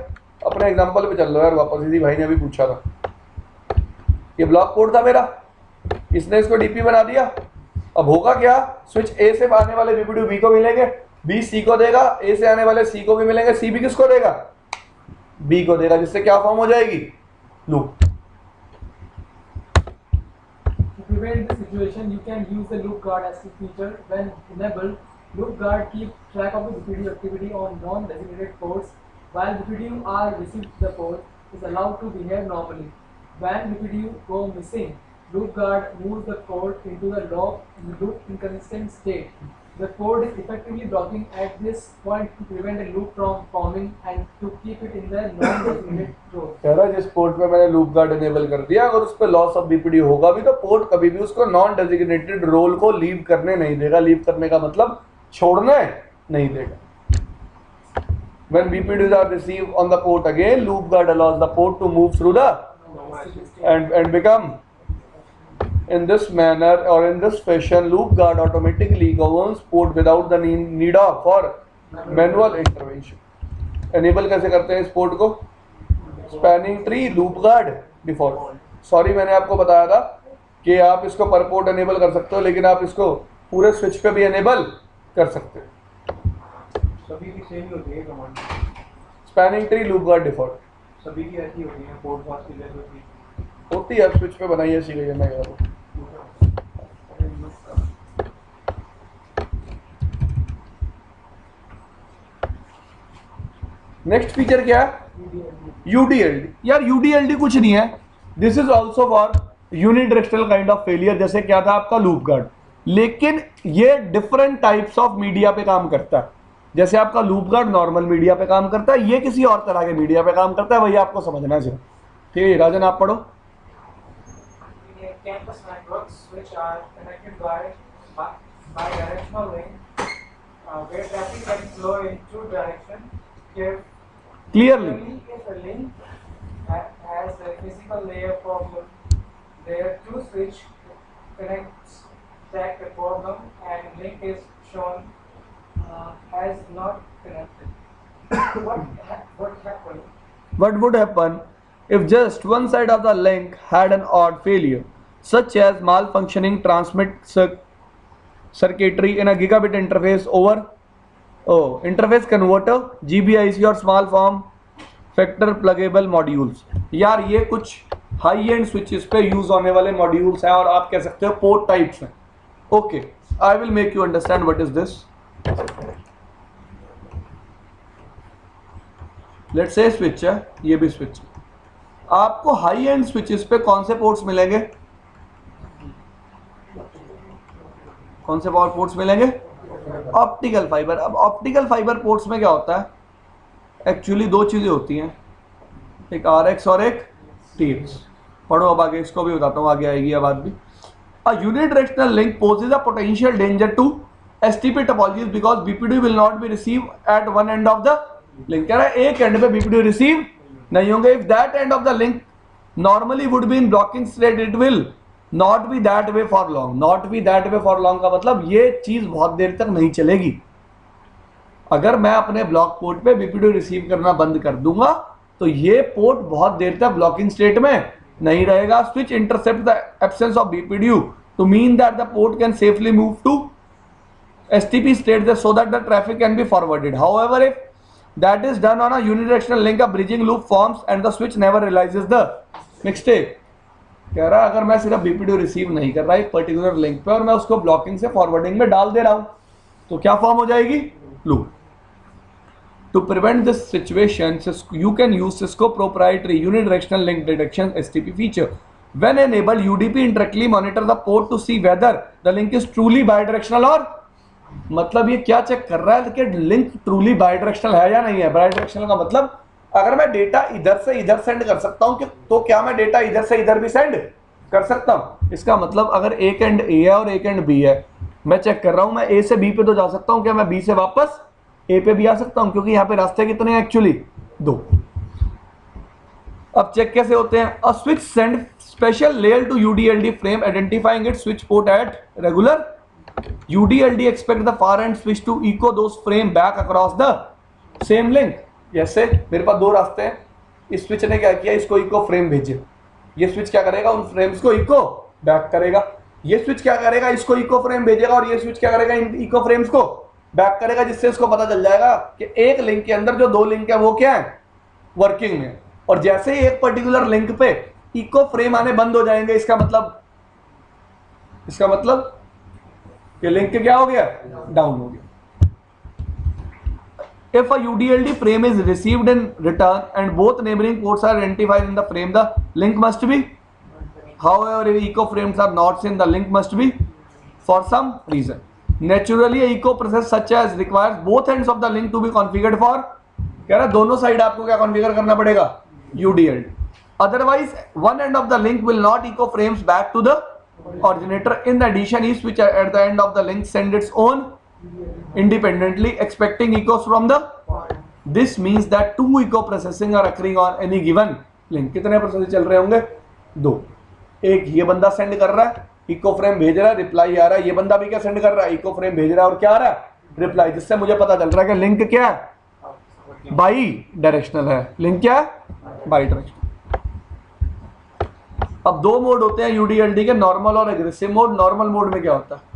Speaker 1: अपने एग्जांपल पे चल रहा है यार वापस, इसी भाई ने अभी पूछा था. ये ब्लॉक पोर्ट था मेरा, इसने इसको डीपी बना दिया. अब होगा क्या, स्विच ए से आने वाले BPDU बी को मिलेंगे, बी सी को देगा, ए से आने वाले सी को भी मिलेंगे, सी भी किसको देगा, बी को देगा, जिससे क्या फॉर्म हो जाएगी, loop.
Speaker 4: To prevent this situation, you can use the loop guard as a feature. When enabled, loop guard keep track of the BPDU activity on non-designated ports. While BPDU are received, the port is allowed to behave normally. When BPDU go missing, loop guard moves the port into the loop inconsistent state. The port is effectively blocking at this point to prevent a loop from forming and to keep it in the non-designated role.
Speaker 1: कह रहा है जिस पोर्ट पे मैंने लूप गार्ड इनेबल कर दिया, अगर उस पे लॉस ऑफ BPDU होगा भी तो पोर्ट कभी भी उसको नॉन डेजिग्नेटेड रोल को लीव करने नहीं देगा. लीव करने का मतलब छोड़ने नहीं देगा. When BPDUs are received on the port again, loop guard allows the port to move through the and become in this manner or in this fashion. Loop guard automatically governs port without the need of for manual intervention. Enable कैसे करते हैं इस पोर्ट को, spanning tree loop guard default. Sorry मैंने आपको बताया था कि आप इसको पर पोर्ट एनेबल कर सकते हो, लेकिन आप इसको पूरे स्विच पे भी एनेबल कर सकते हो.
Speaker 3: सभी की सेम ही होती है command,
Speaker 1: spanning tree loop guard default
Speaker 3: सभी की ऐसी होती है. पोर्ट पास की जैसे
Speaker 1: होती है, स्विच पे बनाई ऐसी गई है. मैं कह रहा हूँ नेक्स्ट फीचर क्या है, UDLD. यार UDLD कुछ नहीं है, this is also for unidirectional kind of failure. जैसे क्या था आपका लूप गार्ड, लेकिन ये डिफरेंट टाइप्स ऑफ मीडिया पे काम करता है. जैसे आपका लूप गार्ड नॉर्मल मीडिया पे काम करता है, ये किसी और तरह के मीडिया पे काम करता है, वही आपको समझना चाहिए. ठीक है राजन आप पढ़ो.
Speaker 5: Campus networks which are connected by bidirectional link where traffic can flow in two directions.
Speaker 1: Clearly.
Speaker 5: If a link has a physical layer problem, layer 2 switch connects track the problem and link is shown as not connected. What happened?
Speaker 1: What would happen if just one side of the link had an odd failure, such as malfunctioning transmit circuitry in a gigabit interface over interface converter, GBIC और small form factor pluggable modules. यार ये कुछ हाई एंड स्विचेस पे यूज होने वाले मॉड्यूल्स हैं और आप कह सकते हो पोर्ट टाइप्स हैं. Okay, I will make you understand what is this. Let's say switch है, ये भी स्विच है. आपको हाई एंड स्विचेस पे कौन से पोर्ट्स मिलेंगे, कौन से पावर पोर्ट्स मिलेंगे, ऑप्टिकल फाइबर. अब ऑप्टिकल फाइबर पोर्ट्स में क्या होता है, एक्चुअली दो चीजें होती हैं, एक RX और एक TX. पढ़ो अब आगे, इसको भी बताता हूँ, आगे आएगी ये बात भी. A unidirectional link poses a potential danger to STP topologies because BPDU will not be received at one end of the link. कह रहा है एक एंड पे BPDU रिसीव नहीं होंगे. If that end of the link normally would be in blocking state, it will not be that way for long. Not be that way for long का मतलब ये चीज बहुत देर तक नहीं चलेगी. अगर मैं अपने ब्लॉक पोर्ट पे BPDU रिसीव करना बंद कर दूंगा तो ये पोर्ट बहुत देर तक ब्लॉकिंग स्टेट में नहीं रहेगा. Switch intercept the absence of BPDU to mean that the port can safely move to STP state so that the traffic can be forwarded. However, if that is done on a unidirectional link, a bridging loop forms and the switch never realizes the mistake. कह रहा है अगर मैं सिर्फ BPDU रिसीव नहीं कर रहा एक पर्टिकुलर लिंक पे और मैं उसको ब्लॉकिंग से फॉरवर्डिंग में डाल दे रहा हूं तो क्या फॉर्म हो जाएगी, loop. To prevent this situation, you can use Cisco proprietary unidirectional link detection STP feature. When enabled, UDP indirectly monitor the port to see whether the link is truly bidirectional or मतलब ये क्या चेक कर रहा है कि लिंक ट्रूली बाइडायरेक्शनल है या नहीं है. बाइडायरेक्शनल का मतलब अगर मैं डेटा इधर से इधर सेंड कर सकता हूं तो क्या मैं डेटा इधर से इधर भी सेंड कर सकता हूं. इसका मतलब अगर एक एंड A है और एक एंड B है, मैं चेक कर रहा हूं मैं A से B पे तो जा सकता हूं, क्या मैं B से वापस ए पे भी आ सकता हूं क्योंकि यहाँ पे रास्ते कितने हैं एक्चुअली 2। अब चेक कैसे होते हैं? A switch send special layer two UDLD frame identifying it switch port at regular UDLD expect the far end switch to echo those frame back across the same link. जैसे मेरे पास 2 रास्ते हैं, इस स्विच ने क्या किया, इसको इको फ्रेम भेजे, ये स्विच क्या करेगा, उन फ्रेम्स को इको बैक करेगा। ये स्विच क्या करेगा, इसको इको फ्रेम भेजेगा, और ये स्विच क्या करेगा, इन इको फ्रेम्स को बैक करेगा, जिससे इसको पता चल जाएगा कि एक लिंक के अंदर जो 2 लिंक है वो क्या है, वर्किंग में। और जैसे ही एक पर्टिकुलर लिंक पे इको फ्रेम आने बंद हो जाएंगे, इसका मतलब ये लिंक क्या हो गया, डाउन हो गया। If a UDLD frame is received in return and both neighboring ports are identified in the frame, the link must be. However, if echo frames are not seen, the link must be for some reason. Naturally, a echo process such as requires both ends of the link to be configured for. कह रहा दोनों साइड आपको क्या कॉन्फ़िगर करना पड़ेगा, UDLD. Otherwise, one end of the link will not echo frames back to the originator. In addition, each switch at the end of the link send its own independently expecting echoes from the. This means that 2 echo processing are occurring on any given link. कितने प्रोसेस चल रहे होंगे, 2। एक ये बंदा सेंड कर रहा है, इको फ्रेम भेज रहा है, रिप्लाई आ रहा है, ये बंदा भी क्या सेंड कर रहा है, इको फ्रेम भेज रहा है, और क्या आ रहा है, रिप्लाई, जिससे मुझे पता चल रहा है कि लिंक क्या है, बाई डायरेक्शनल है। लिंक क्या है, बाई डायरेक्शनल। अब 2 मोड होते हैं यूडीएलडी के, नॉर्मल और एग्रेसिव मोड। नॉर्मल मोड में क्या होता है,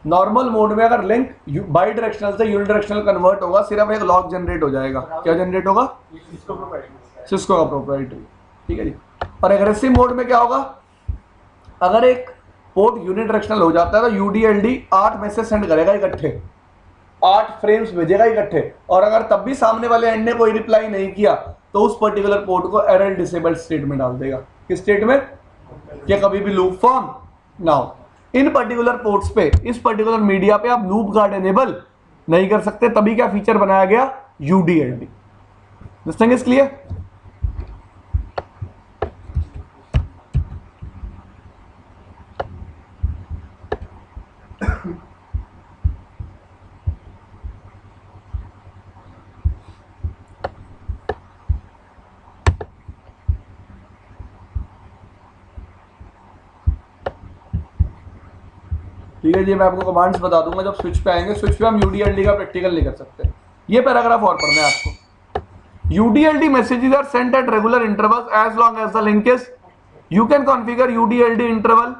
Speaker 1: नॉर्मल मोड में अगर लिंक बाई डायरेक्शनल से यूनिडायरेक्शनल कन्वर्ट होगा, सिर्फ एक लॉक जनरेट हो जाएगा। क्या जनरेट होगा, सिस्को का प्रोप्राइटरी, ठीक है जी। और एग्रेसिव मोड में क्या होगा, अगर एक पोर्ट यूनिडायरेक्शनल हो जाता है तो यूडीएलडी 8 मैसेज सेंड करेगा इकट्ठे, 8 फ्रेम्स भेजेगा इकट्ठे, और अगर तब भी सामने वाले एंड ने कोई रिप्लाई नहीं किया तो उस पर्टिकुलर पोर्ट को एरर डिसेबल्ड स्टेट में डाल देगा। किस स्टेट में, क्या कभी भी लूप फॉर्म ना हो। इन पर्टिकुलर पोर्ट्स पे, इस पर्टिकुलर मीडिया पे आप लूप गार्ड एनेबल नहीं कर सकते, तभी क्या फीचर बनाया गया, UDLD. This thing is clear. ठीक है जी, मैं आपको कमांड्स बता दूंगा जब स्विच पे आएंगे। स्विच पे हम यूडीएलडी का प्रैक्टिकल नहीं कर सकते। ये पैराग्राफ और पढ़ना है आपको। UDLD messages are sent at regular intervals as long as the link is. You can configure UDLD interval,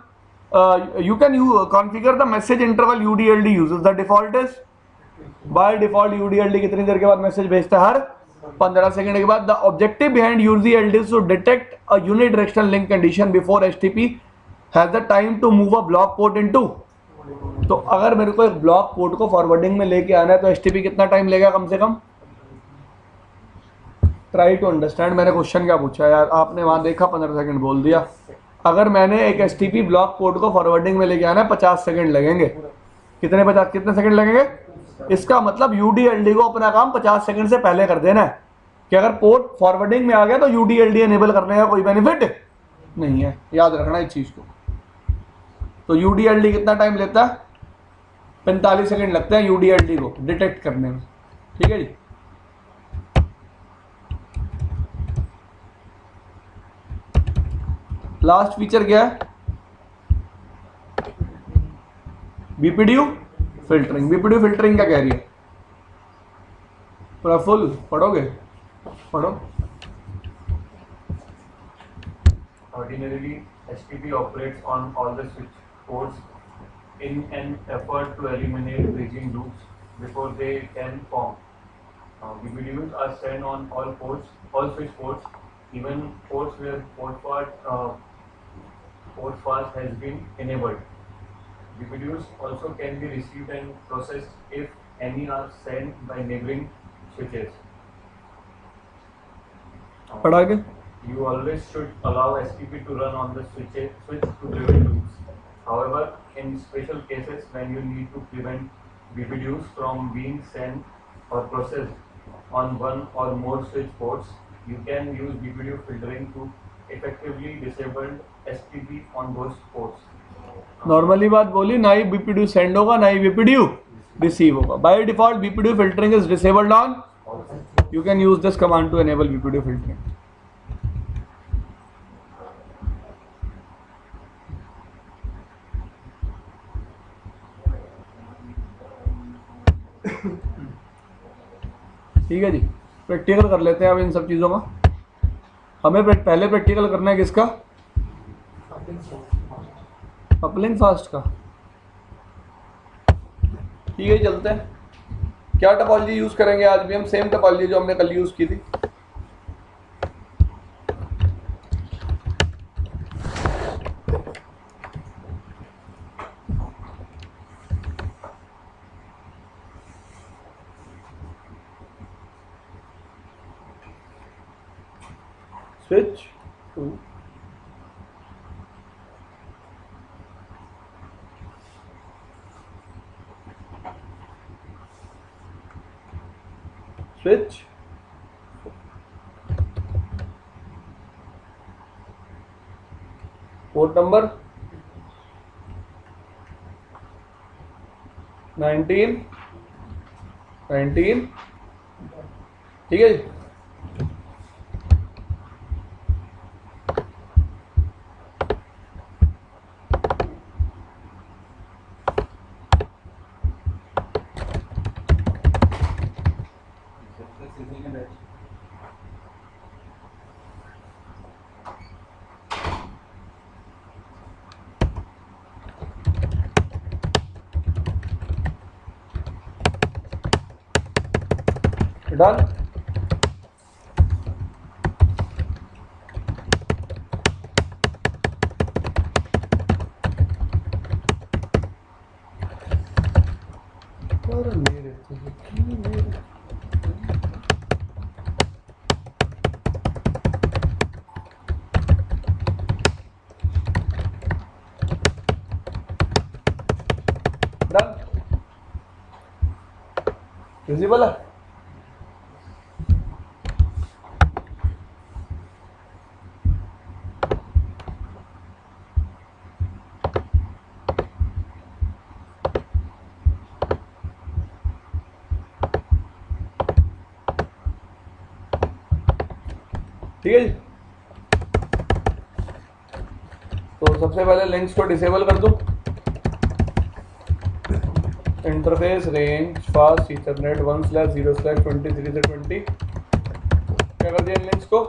Speaker 1: you can configure the message interval UDLD uses. The default is, by default UDLD कितनी देर के बाद मैसेज भेजता है, हर 15 सेकंड के बाद। The objective behind UDLD is to detect a unidirectional link condition before HTTP has the time to move a block port into. तो अगर मेरे को एक ब्लॉक पोर्ट को फॉरवर्डिंग में लेके आना है तो HTTP कितना टाइम लेगा कम से कम। ट्राई टू अंडरस्टैंड, मैंने क्वेश्चन क्या पूछा यार, आपने वहां देखा 15 सेकंड बोल दिया। अगर मैंने एक HTTP ब्लॉक पोर्ट को फॉरवर्डिंग में लेके आना है 50 सेकंड लगेंगे। कितने सेकंड लगेंगे, इसका मतलब UDLD को अपना काम 50 सेकंड से पहले कर देना है कि अगर पोर्ट फॉरवर्डिंग में आ गया तो UDLD एनेबल करने का कोई बेनिफिट नहीं है, याद रखना इस चीज को। तो UDLD कितना टाइम लेता है, 45 सेकंड लगते हैं UDLD को डिटेक्ट करने में, ठीक है जी। लास्ट फीचर क्या है, बीपीडीयू फिल्टरिंग। बीपीडीयू फिल्टरिंग क्या कह रही है, पूरा फुल पढ़ोगे, पढ़ो।
Speaker 6: Ordinarily, HTTP operates on all the switch ports in an effort to eliminate bridging loops before they can form. BPDUs are sent on all ports, all switch ports, even ports where port fast has been enabled. BPDUs also can be received and processed if any are sent by neighboring switches.
Speaker 1: पढ़ा के
Speaker 6: You always should allow HTTP to run on the switch to prevent loops. However, in special cases when you need to prevent BPDUs from being sent or processed on one or more switch ports, you can use BPDU filtering to effectively disable HTTP on those ports.
Speaker 1: Normally बात बोली, ना ही बीपीडीयू सेंड होगा ना ही बीपीडीयू रिसीव होगा। By default BPDU filtering is disabled on, you can use this command to enable BPDU filtering. ठीक है जी, प्रैक्टिकल कर लेते हैं अब इन सब चीज़ों का। हमें पहले प्रैक्टिकल करना है किसका? अपलिंग फास्ट का। ठीक है, चलते हैं। क्या टोपोलॉजी यूज करेंगे आज भी हम? सेम टोपोलॉजी जो हमने कल यूज की थी। Switch two switch port number 19 ठीक है जी। डन। डन, विजिबल है। ठीक है जी। तो सबसे पहले लिंक्स को डिसेबल कर दूं। इंटरफेस रेंज फास्ट ईथरनेट 1/0/23 से 20। क्या कर दिया इन लिंक्स को?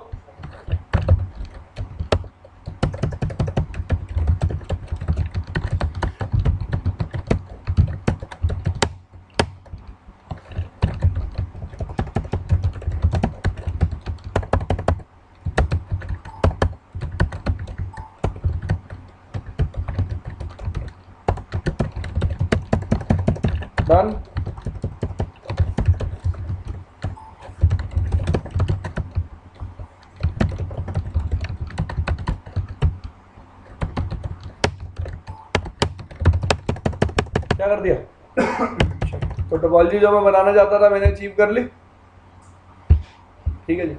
Speaker 1: डन। क्या कर दिया? तो टोपोलॉजी जो मैं बनाना चाहता था मैंने अचीव कर ली। ठीक है जी।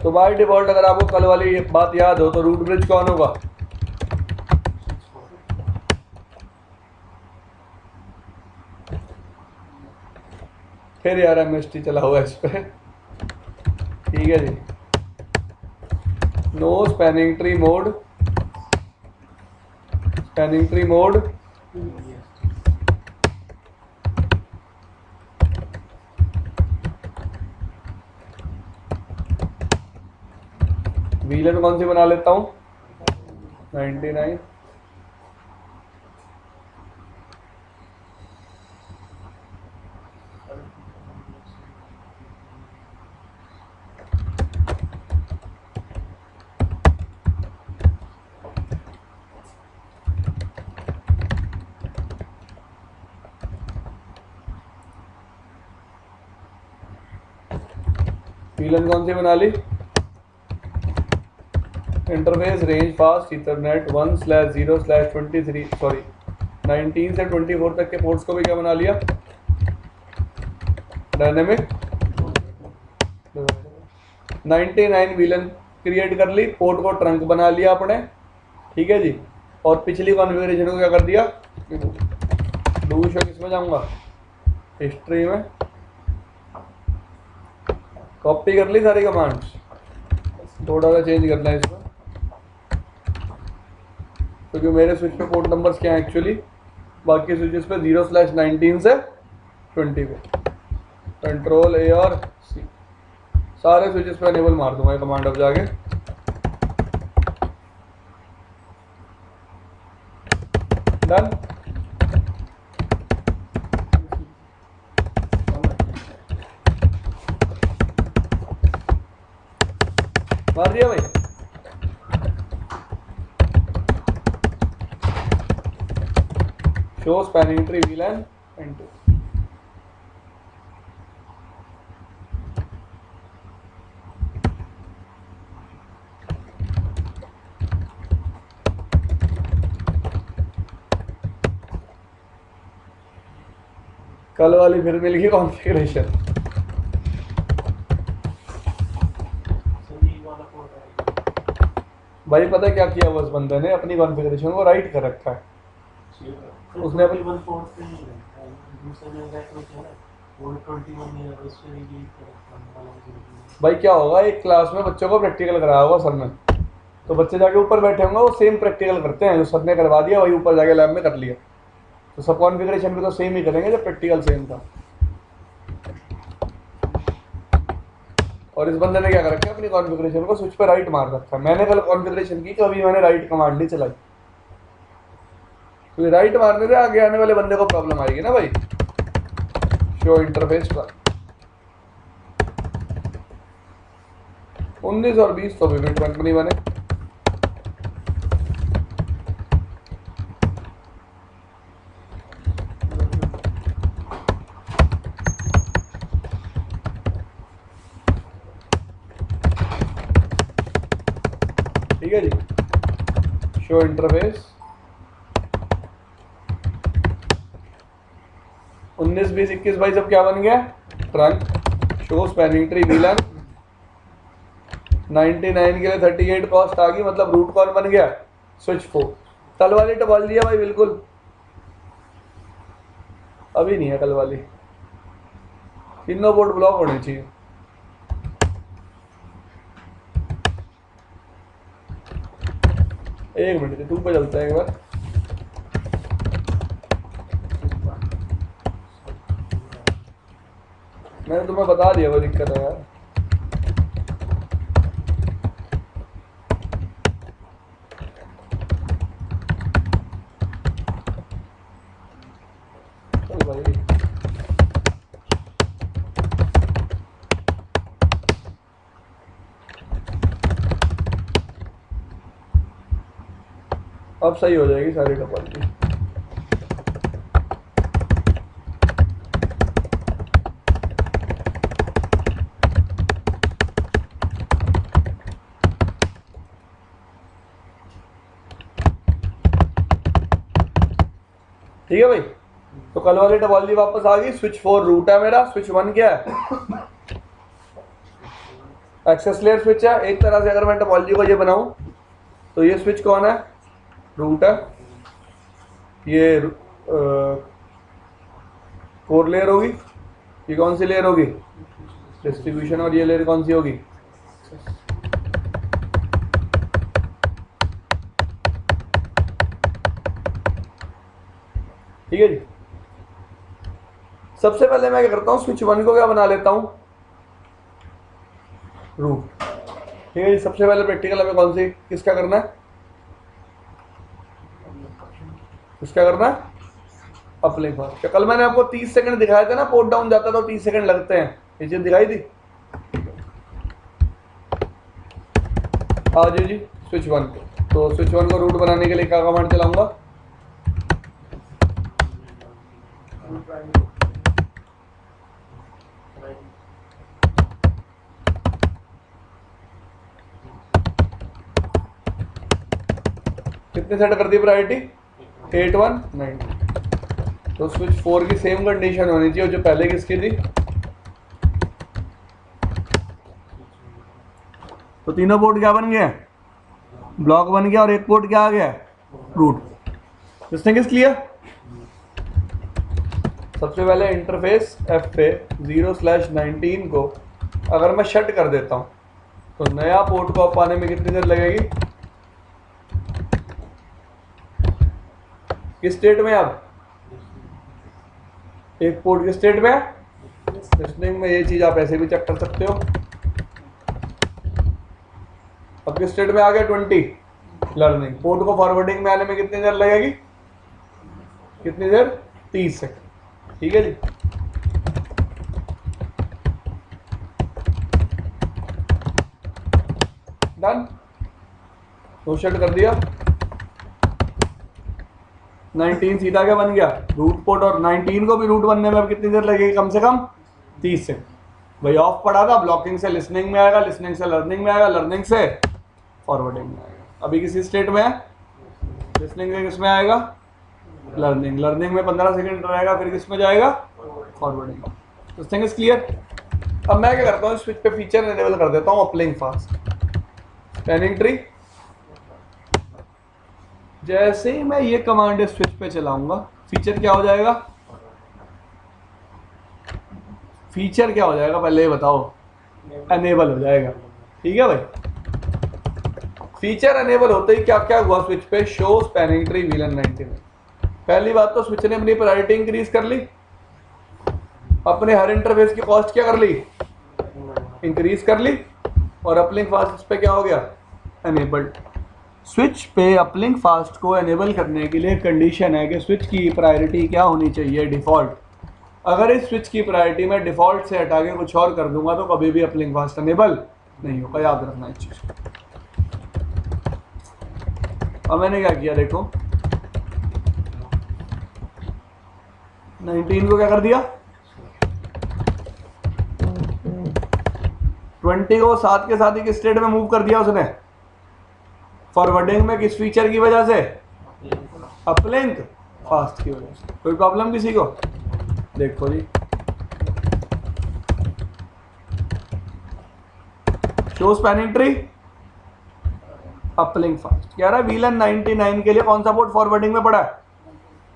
Speaker 1: तो बाय डिफॉल्ट अगर आपको कल वाली बात याद हो तो रूट ब्रिज कौन होगा? फिर यार एमएसटी चला हुआ इस पे। ठीक है जी। No spanning tree mode, spanning tree mode VLAN कौन सी बना लेता हूं? 99। व्हीलन कौन सी बना ली? Interface range fast Ethernet 1/0/23 sorry 19 से 24 तक के पोर्ट्स को भी क्या बना लिया? डायनेमिक 99 व्हीलन क्रिएट कर ली, पोर्ट को ट्रंक बना लिया अपने। ठीक है जी। और पिछली कॉन्फ़िगरेशन को क्या कर दिया? डू शो किसमें जाऊंगा, हिस्ट्री में। कॉपी कर ली सारी कमांड्स, थोड़ा सा चेंज करना है इसमें, क्योंकि मेरे स्विच पे पोर्ट नंबर्स क्या हैं एक्चुअली, बाकी स्विचेस पे 0/19 से 20 पे। कंट्रोल ए और सी, सारे स्विचेस पे अनेबल मार दूंगा ये कमांड अब जाके। डन। मार दिया भाई। Show spanning tree VLAN enter. कल वाली फिर मिल गई कॉन्फ़िगरेशन। भाई पता है क्या किया हुआ उस बंदे ने, अपनी कॉन्फ़िगरेशन को राइट कर रखा है उसने अपनी। भाई क्या होगा, एक क्लास में बच्चों को प्रैक्टिकल कराया होगा सर ने, तो बच्चे जाके ऊपर बैठे होंगे, वो सेम प्रैक्टिकल करते हैं जो सर ने करवा दिया, वही ऊपर जाके लैब में कर लिया। तो सब कॉन्फ़िगरेशन भी तो सेम ही करेंगे जब प्रैक्टिकल सेम था। और इस बंदे ने क्या कर रखा है, अपनी कॉन्फ़िगरेशन को स्विच पे राइट मार रखा है। मैंने कल कॉन्फ़िगरेशन की, कभी मैंने राइट कमांड नहीं चलाई, तो राइट मारने से आगे आने वाले बंदे को प्रॉब्लम आएगी ना भाई। शो इंटरफेस पर 19 और 20 तो पेमेंट कंपनी बने। ठीक है जी। शो इंटरफेस 19, 20, 21, 22 अब क्या बन गया, trunk. Show spanning tree VLAN 99 के लिए 38 कॉस्ट आ गई, मतलब रूट कौन बन गया, स्विच 4। कल वाली टपॉल दिया भाई बिल्कुल, अभी नहीं है कल वाली, तीनों बोर्ड ब्लॉक होने चाहिए। एक मिनट टू पे चलता है एक बार। मैंने तुम्हें बता दिया वो दिक्कत है यार। चल भाई अब सही हो जाएगी सारी टपॉलजी। ठीक है भाई, तो कल वाली टपॉलजी वापस आ गई। स्विच 4 रूट है मेरा, स्विच 1 क्या है, एक्सेस लेयर स्विच है। एक तरह से अगर मैं टपॉलजी को ये बनाऊं तो ये स्विच कौन है, रूट है। ये कोर लेयर होगी, ये कौन सी लेयर होगी, डिस्ट्रीब्यूशन, और ये लेयर कौन सी होगी, ठीक है जी। सबसे पहले मैं क्या करता हूँ, स्विच 1 को क्या बना लेता हूँ, रूट। ठीक है जी। सबसे पहले प्रैक्टिकल हमें कौन सी किसका करना है, किसका करना है, अपलिंक फर्स्ट। कल मैंने आपको 30 सेकंड दिखाए थे ना, पोर्ट डाउन जाता तो 30 सेकंड लगते हैं, ये चीज दिखाई थी। आ जी स्विच 1 को, तो स्विच 1 को रूट बनाने के लिए क्या कमांड चलाऊंगा, कितने सेट कर दी प्रायोरिटी, 8 1 9। तो स्विच 4 की सेम कंडीशन होनी चाहिए जो पहले किसकी थी। तो तीनों पोर्ट क्या बन गया, ब्लॉक बन गया, और एक पोर्ट क्या आ गया, रूट। किसने किस लिया, सबसे पहले इंटरफेस एफ पे 0/19 को अगर मैं शट कर देता हूँ तो नया पोर्ट को पाने में कितनी देर लगेगी? किस स्टेट में? अब एक पोर्ट किस स्टेट में है? लिसनिंग में। ये चीज आप ऐसे भी चेक कर सकते हो। अब किस स्टेट में आ गया? 20 लर्निंग। पोर्ट को फॉरवर्डिंग में आने में कितनी देर लगेगी? कितनी देर? 30 सेकंड। ठीक है जी। डन। तो शट कर दिया। 19 सीधा क्या बन गया? Root port. और 19 को भी रूट बनने में अब कितनी देर लगेगी? कम से कम 30 सेकंड। भाई ऑफ पड़ा था, ब्लॉकिंग से लिसनिंग में आएगा, लिसनिंग से लर्निंग में आएगा, लर्निंग से फॉरवर्डिंग में आएगा। अभी किसी स्टेट में है? लिसनिंग में किस में आएगा? लर्निंग। लर्निंग में 15 सेकंड रहेगा, फिर किस में जाएगा? Forwarding. This thing is clear. अब मैं क्या करता हूँ, स्विच पे फीचर एनेबल कर देता हूँ अपलिंक फास्ट स्पैनिंग ट्री। जैसे ही मैं ये कमांड स्विच पे चलाऊंगा, फीचर क्या हो जाएगा? फीचर क्या हो जाएगा पहले ये बताओ? एनेबल हो जाएगा। ठीक है भाई। फीचर एनेबल होते ही क्या क्या हुआ स्विच पे? शो स्पैनिंग ट्री VLAN 90 में। पहली बात तो स्विच ने अपनी प्रायोरिटी इंक्रीज कर ली, अपने हर इंटरफेस की कॉस्ट क्या कर ली? इंक्रीज कर ली। और अपलिंक फास्ट पे क्या हो गया? एनेबल्ड। स्विच पे अपलिंक फास्ट को एनेबल करने के लिए कंडीशन है कि स्विच की प्रायोरिटी क्या होनी चाहिए? डिफॉल्ट। अगर इस स्विच की प्रायोरिटी में डिफॉल्ट से हटा के कुछ और कर दूंगा तो कभी भी अपलिंक फास्ट एनेबल नहीं होगा। याद रखना इस चीज को। अब मैंने क्या किया देखो, 19 को क्या कर दिया? 20 को साथ के साथ ही किस स्टेट में मूव कर दिया उसने? फॉरवर्डिंग में। किस फीचर की वजह से? अपलिंक फास्ट की वजह से। कोई प्रॉब्लम किसी को? देखो जी, show spanning tree uplink fast कह रहा है VLAN 99 के लिए कौन सा पोर्ट फॉरवर्डिंग में पड़ा है?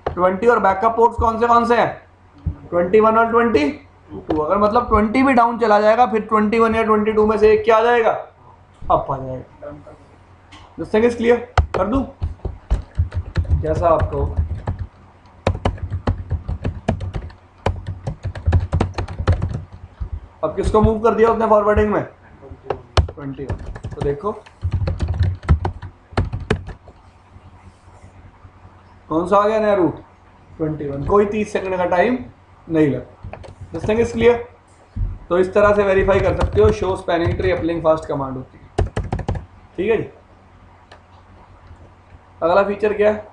Speaker 1: 20। और बैकअप पोर्ट्स कौन से हैं? 21 और 22। अगर मतलब 20 भी डाउन चला जाएगा फिर 21 या 22 में से एक क्या आ जाएगा? अप आ जाएगा। This thing is clear. कर दूं जैसा आपको? अब किसको मूव कर दिया उसने फॉरवर्डिंग में? 21। तो देखो कौन सा आ गया नया रूट? 21। कोई 30 सेकंड का टाइम नहीं लगा। This thing is clear. तो इस तरह से वेरीफाई कर सकते हो show spanning tree uplink fast command होती है। ठीक है जी। अगला फीचर क्या है?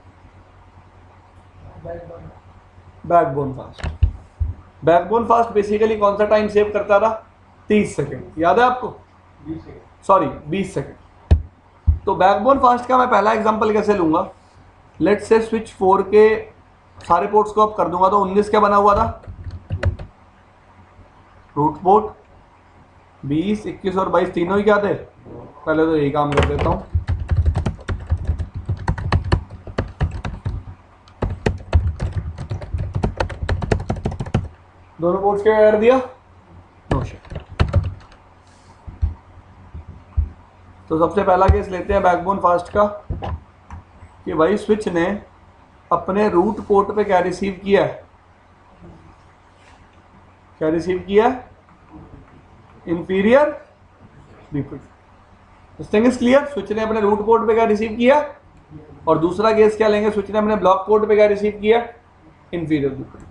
Speaker 1: Backbone fast. Backbone fast basically कौन सा टाइम सेव करता था? 30 सेकंड। याद है आपको? 20 सेकंड। तो बैकबोन फास्ट का मैं पहला एग्जांपल कैसे लूंगा? लेट्स से स्विच 4 के सारे पोर्ट्स को अब कर दूंगा तो 19 क्या बना हुआ था? Root port. 20, 21 और 22 तीनों ही क्या थे? पहले तो यही काम कर देता हूं। दोनों पोर्ट्स क्या कर दिया? No shit. तो सबसे पहला केस लेते हैं बैकबोन फास्ट का कि भाई स्विच ने अपने रूट पोर्ट पे क्या रिसीव किया है? क्या रिसीव किया है? Inferior BPD. This thing is clear. Switch ने अपने रूट पोर्ट पे क्या रिसीव किया? और दूसरा केस क्या लेंगे? स्विच ने अपने ब्लॉक पोर्ट पे क्या रिसीव किया? Inferior BPD.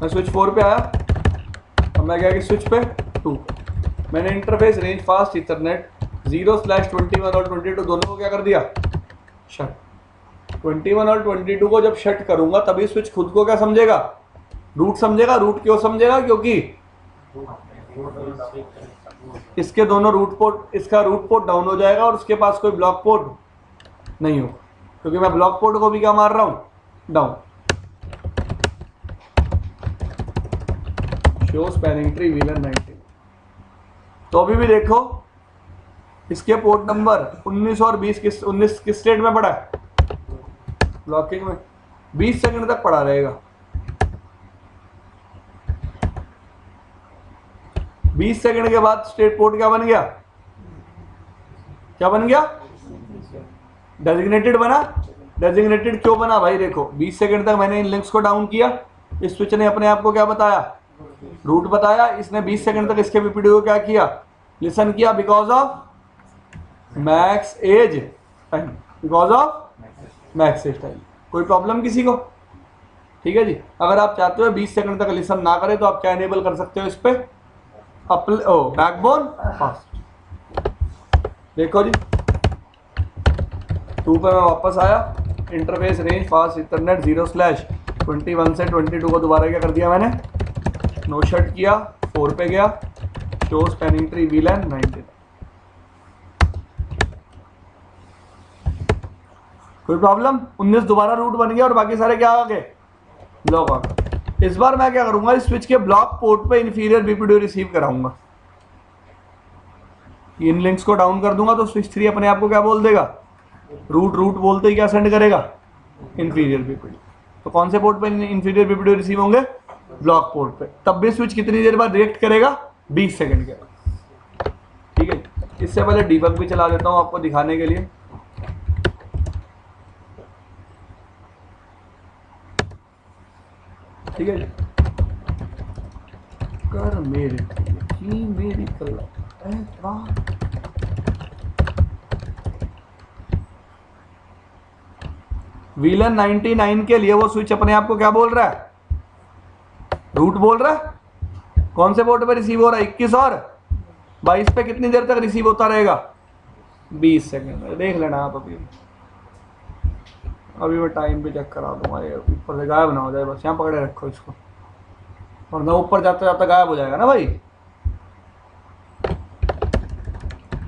Speaker 1: मैं स्विच 4 पे आया, अब मैं गया कि स्विच पे 2। मैंने इंटरफेस रेंज फास्ट इथरनेट 0/21 और 22 दोनों को क्या कर दिया? शट। 21 और 22 को जब शट करूंगा तभी स्विच खुद को क्या समझेगा? रूट समझेगा। रूट क्यों समझेगा? क्योंकि इसके दोनों रूट पोर्ट, इसका रूट पोर्ट डाउन हो जाएगा और उसके पास कोई ब्लॉक पोर्ट नहीं होगा, क्योंकि मैं ब्लॉक पोर्ट को भी क्या मार रहा हूं? Down. Show spanning tree VLAN 90। तो अभी भी देखो इसके पोर्ट नंबर 19 और 20 19 किस स्टेट में पड़ा है? ब्लॉकिंग में। 20 सेकंड तक पड़ा रहेगा। 20 सेकंड के बाद स्टेट पोर्ट क्या बन गया, क्या बन गया, डेजिग्नेटेड बना। डेजिग्नेटेड क्यों बना भाई, देखो 20 सेकंड तक मैंने इन लिंक्स को डाउन किया, इस स्विच ने अपने आप को क्या बताया, रूट बताया। इसने 20 सेकंड तक इसके बीपीडी को क्या किया, लिसन किया, because of max age time, because of max age time. कोई प्रॉब्लम किसी को? ठीक है जी। अगर आप चाहते हो 20 सेकंड तक लिसन ना करे तो आप क्या इनेबल कर सकते हो इस पे, बैकबोन फास्ट। देखो जी 2 पे मैं वापस आया, इंटरफेस रेंज फास्ट इथरनेट 0/21 से 22 को दोबारा क्या कर दिया मैंने, नो शट किया, 4 पे गया, शो स्पैनिंग ट्री वीलन 19। कोई प्रॉब्लम? 19 दोबारा रूट बन गया और बाकी सारे क्या आ गए, ब्लॉक आ गए। इस बार मैं क्या करूंगा, इस स्विच के ब्लॉक पोर्ट पे इन्फीरियर बीपीडी रिसीव कराऊंगा। इन लिंक्स को डाउन कर दूंगा तो स्विच 3 अपने आप को क्या बोल देगा, रूट। रूट बोलते ही क्या सेंड करेगा, इन्फीरियर बीपीडी। तो कौन से पोर्ट पे इन्फीरियर बीपीडी रिसीव होंगे, ब्लॉक पोर्ट पे। तब भी स्विच कितनी देर बाद रिएक्ट करेगा, 20 सेकंड के बाद। ठीक है, इससे पहले डीबग भी चला देता हूं आपको दिखाने के लिए। ठीक है जी, कर मेरे की मेरी वीलन 99 के लिए वो स्विच अपने आप को क्या बोल रहा है, रूट बोल रहा है। कौन से पोर्ट पे रिसीव हो रहा है, 21 और 22 पे कितनी देर तक रिसीव होता रहेगा, 20 सेकंड। देख लेना आप अभी मैं टाइम पे चेक करा दूंगा, ये ऊपर से गायब ना हो जाए, बस यहाँ पकड़े रखो इसको, वरना ऊपर जाते जाते गायब हो जाएगा ना भाई।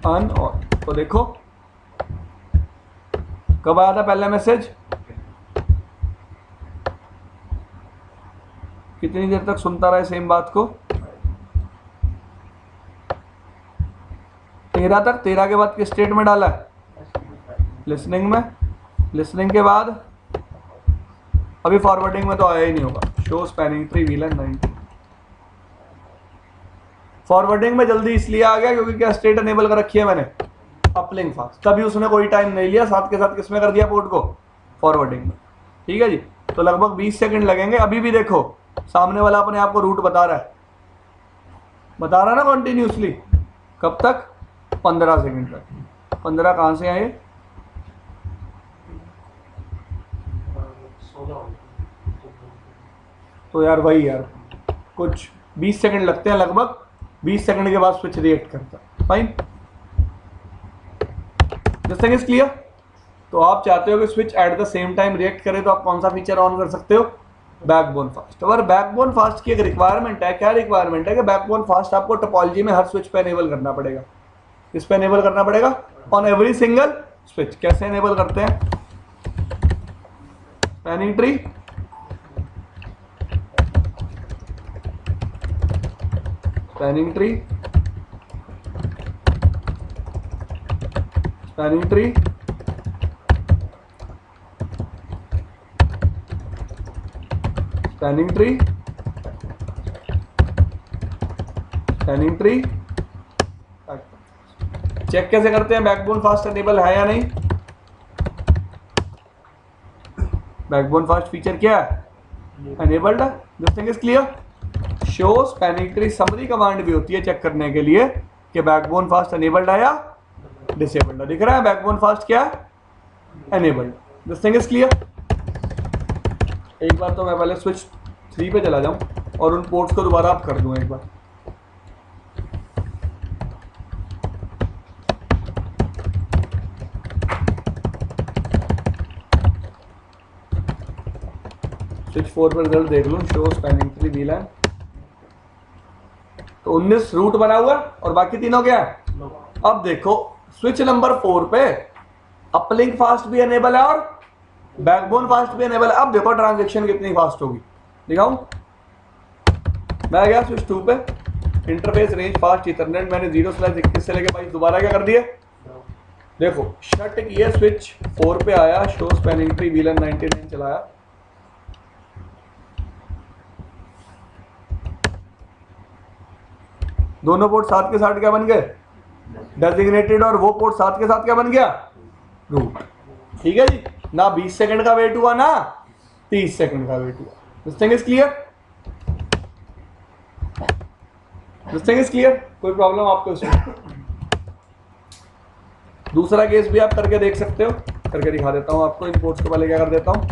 Speaker 1: ऑन और तो देखो कब आया था पहला मैसेज, कितनी देर तक सुनता रहा सेम बात को, 13 तक। 13 के बाद किस स्टेट में डाला है, लिसनिंग में। लिसनिंग के बाद अभी फॉरवर्डिंग में तो आया ही नहीं होगा, show spanning tree VLAN 90। Forwarding में जल्दी इसलिए आ गया क्योंकि क्या स्टेट एनेबल कर रखी है मैंने, अपलिंक फास्ट। तभी उसने कोई टाइम नहीं लिया, साथ के साथ किसमें कर दिया, पोर्ट को फॉरवर्डिंग में। ठीक है जी, तो लगभग 20 सेकंड लगेंगे। अभी भी देखो सामने वाला अपने आप को रूट बता रहा है, बता रहा ना कंटिन्यूसली। कब तक, 15 सेकंड तक। 15 कहाँ से आए, तो यार वही यार कुछ 20 सेकंड लगते हैं लगभग। 20 सेकंड के बाद स्विच रिएक्ट करता है। Fine, this thing is clear. तो आप चाहते हो कि switch at the same time react करे तो आप कौन सा फीचर ऑन कर सकते हो, बैकबोन फास्ट। अगर बैकबोन फास्ट की एक रिक्वायरमेंट है, क्या रिक्वायरमेंट है कि बैकबोन फास्ट आपको टोपोलॉजी में हर स्विच पे एनेबल करना पड़ेगा। किस पे एनेबल करना पड़ेगा, ऑन एवरी सिंगल स्विच। कैसे एनेबल करते हैं, spanning tree, spanning tree, spanning tree, spanning tree, spanning tree. Check कैसे करते हैं बैकबोन फास्ट एनेबल है या नहीं। बैकबोन फास्ट फीचर क्या है, एनेबल्ड है। This thing is clear. Show spanning tree summary command भी होती है चेक करने के लिए कि बैकबोन फास्ट एनेबल्ड है या डिसेबल्ड है। दिख रहा है बैकबोन फास्ट क्या है, enabled. This thing is clear. एक बार तो मैं पहले स्विच 3 पे चला जाऊं और उन पोर्ट्स को दोबारा आप कर दूं एक बार। स्विच 4 पर रिजल्ट देख लूं, शो स्पैनिंग ट्री वीलन। तो 19 रूट बना हुआ और बाकी तीनों क्या है। अब देखो स्विच नंबर 4 पे अपलिंक फास्ट भी एनेबल है और बैकबोन फास्ट भी एनेबल है। अब देखो ट्रांजैक्शन कितनी फास्ट होगी, दिखाऊं। मैं गया स्विच 2 पे, इंटरफेस रेंज फास्ट इथरनेट, मैंने 0/21 से लेके 22 दोबारा क्या कर दिया, देखो शट किया, स्विच 4 पे आया, शो स्पैनिंग ट्री वीलन 99 चलाया, दोनों पोर्ट साथ के साथ क्या बन गए, डेजिग्नेटेड, और वो पोर्ट साथ के साथ क्या बन गया, रूट। ठीक है जी, ना 20 सेकंड का वेट हुआ ना 30 सेकंड का वेट हुआ। This thing is clear, this thing is clear, कोई प्रॉब्लम आपको इसमें? दूसरा केस भी आप करके देख सकते हो, करके दिखा देता हूं आपको। इन पोर्ट्स को पहले क्या कर देता हूं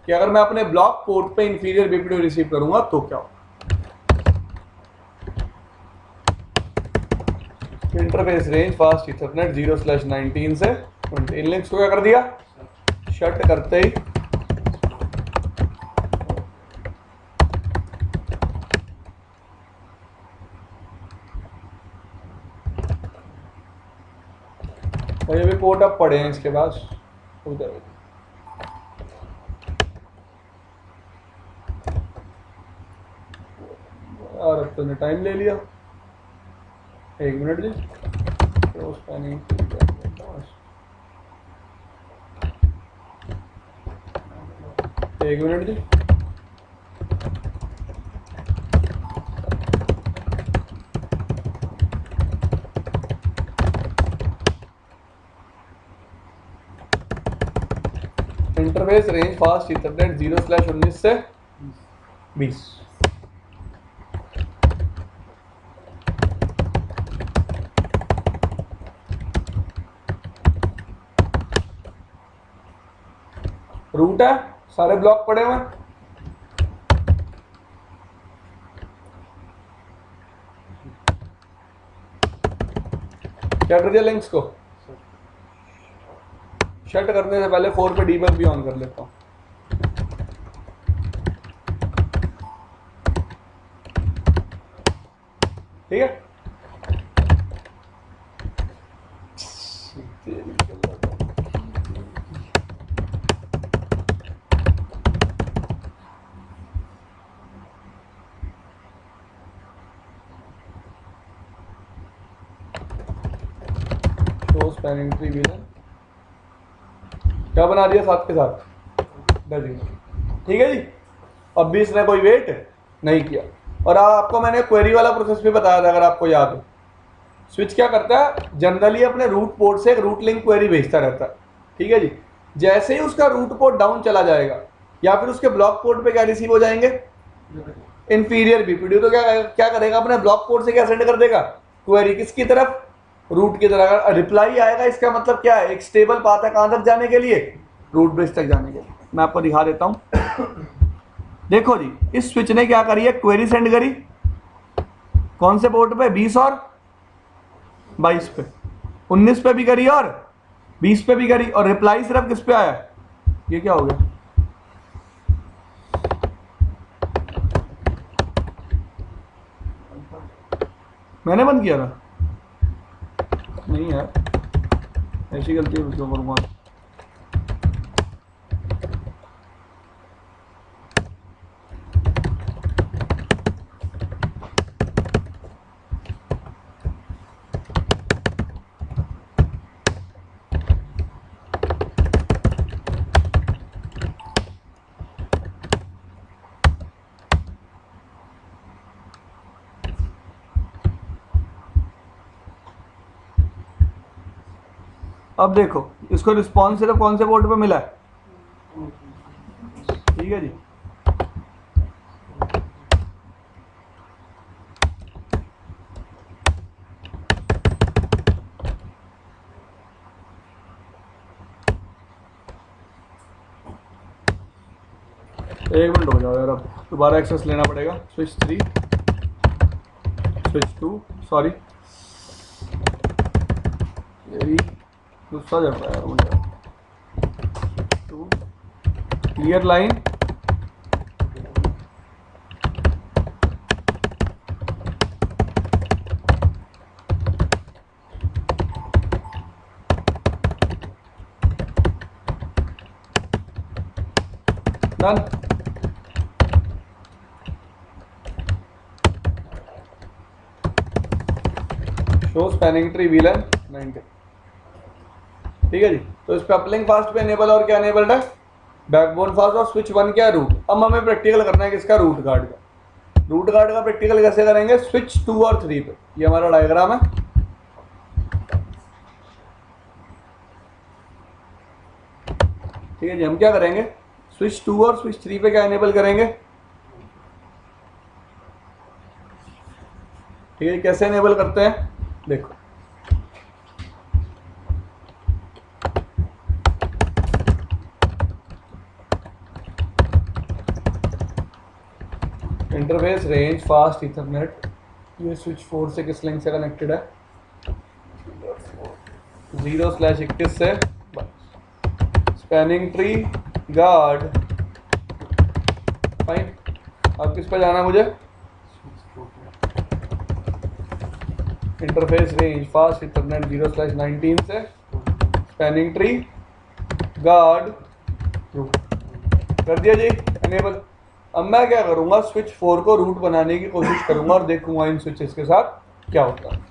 Speaker 1: कि अगर मैं अपने ब्लॉक पोर्ट पे इंफीरियर बीपीडीयू रिसीव करूंगा तो क्या हो। इंटरफेस रेंज फास्ट ईथरनेट 0/19 से 20। इन लिंक्स को क्या कर दिया, शट करते ही और ये भी पोर्ट अब पड़े हैं इसके पास उधर। और अब तो ने टाइम ले लिया, 1 मिनट जी। तो स्पैनिंग 1 मिनट जी। इंटरफेस रेंज फास्ट ईथरनेट 0/19 से 20। रूट है, सारे ब्लॉक पड़े हुए हैं। क्या कर दिया लिंक्स को, शट करने से पहले 4 पे डीबग भी ऑन कर लेता हूं। ठीक है, तो स्पैनिंग ट्री विलन क्या बना दिया साथ के साथ डेजिग्नेट। ठीक है जी, अब भी इसने कोई वेट नहीं किया। और आपको मैंने क्वेरी वाला प्रोसेस भी बताया था, अगर आपको याद हो। स्विच क्या करता है, जनरली अपने रूट पोर्ट से एक रूट लिंक क्वेरी भेजता रहता है। ठीक है जी, जैसे ही उसका रूट पोर्ट डाउन चला जाएगा या फिर उसके ब्लॉक पोर्ट पे क्या रिसीव हो जाएंगे, इंफीरियर बीपीडीयू, तो क्या करेगा, अपने ब्लॉक पोर्ट से क्या सेंड कर देगा, क्वेरी किसकी तरफ, रूट की तरह। रिप्लाई आएगा, इसका मतलब क्या है, एक स्टेबल पाथ है कहां तक जाने के लिए, रूट बेस तक जाने के लिए। मैं आपको दिखा देता हूं। देखो जी, इस स्विच ने क्या करी है, क्वेरी सेंड करी कौन से पोर्ट पे, 20 और 22 पे, 19 पे भी करी और 20 पे भी करी, और रिप्लाई सिर्फ किस पे आया, ये क्या हो गया, मैंने बंद किया था, नहीं यार, ऐसी गलती है उसके ऊपर। अब देखो, इसको रिस्पॉन्स सिर्फ कौन से पोर्ट पे मिला है, ठीक है जी। एक मिनट हो जाओ यार, अब दोबारा एक्सेस लेना पड़ेगा। स्विच 3, स्विच 2, सॉरी गुस्सा चढ़ रहा है यार मुझे। 2 clear line, done. Show spanning tree VLAN 90। ठीक है जी, तो इस पे अपलिंक फास्ट पे एनेबल और क्या एनेबल्ड है, बैकबोन फास्ट, और स्विच 1 क्या है, रूट। अब हमें प्रैक्टिकल करना है किसका, रूट गार्ड का। रूट गार्ड का प्रैक्टिकल कैसे करेंगे? स्विच 2 और 3 पे। ये हमारा डायग्राम है। ठीक है जी, हम क्या करेंगे? स्विच 2 और स्विच 3 पे क्या एनेबल करेंगे? ठीक है, कैसे एनेबल करते हैं देखो। इंटरफेस रेंज फास्ट ईथरनेट, ये स्विच 4 से किस लिंक से कनेक्टेड है? 0/21 से। Spanning tree guard, fine. अब किस पे जाना है मुझे? इंटरफेस रेंज फास्ट ईथरनेट 0/19 से स्पैनिंग ट्री गार्ड रूट कर दिया जी एनेबल। अब मैं क्या करूंगा? स्विच 4 को रूट बनाने की कोशिश करूंगा और देखूंगा इन स्विचेस के साथ क्या होता है।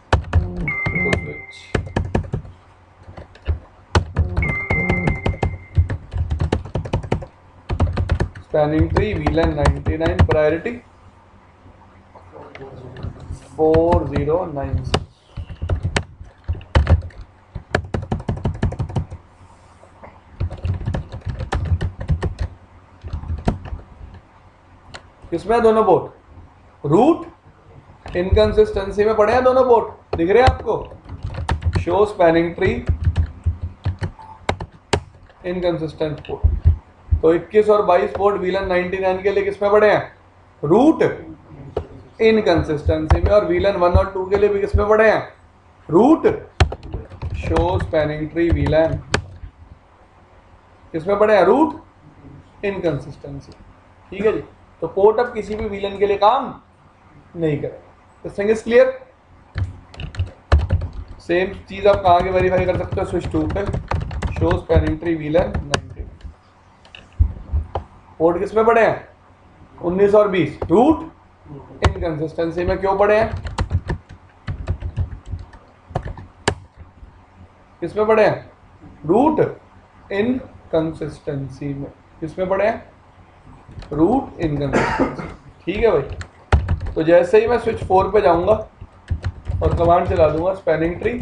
Speaker 1: Spanning tree VLAN 99 priority 4096। किसमें दोनों पोर्ट? रूट इनकंसिस्टेंसी में पड़े हैं दोनों पोर्ट, दिख रहे हैं आपको? Show spanning tree inconsistent port. तो 21 और 22 पोर्ट VLAN 99 के लिए किसमें पड़े हैं? रूट इनकंसिस्टेंसी में। और VLAN 1 और 2 के लिए भी किसमें पड़े हैं? Root show spanning tree VLAN किसमें पड़े हैं? Root inconsistency. ठीक है जी। तो पोर्ट अब किसी भी VLAN के लिए काम नहीं करेगा। This thing is clear. Same चीज आप कहाँ के वेरीफाई कर सकते हो? स्विच 2 पे show spanning tree VLAN 90। Port किसमें पड़े हैं? 19 और 20 रूट इनकंसिस्टेंसी में। क्यों पड़े हैं? किसमें पड़े हैं? रूट इनकंसिस्टेंसी में। किसमें पड़े हैं? Root inconsistency. ठीक है भाई। तो जैसे ही मैं स्विच 4 पे जाऊंगा और कमांड चला दूंगा स्पैनिंग ट्री,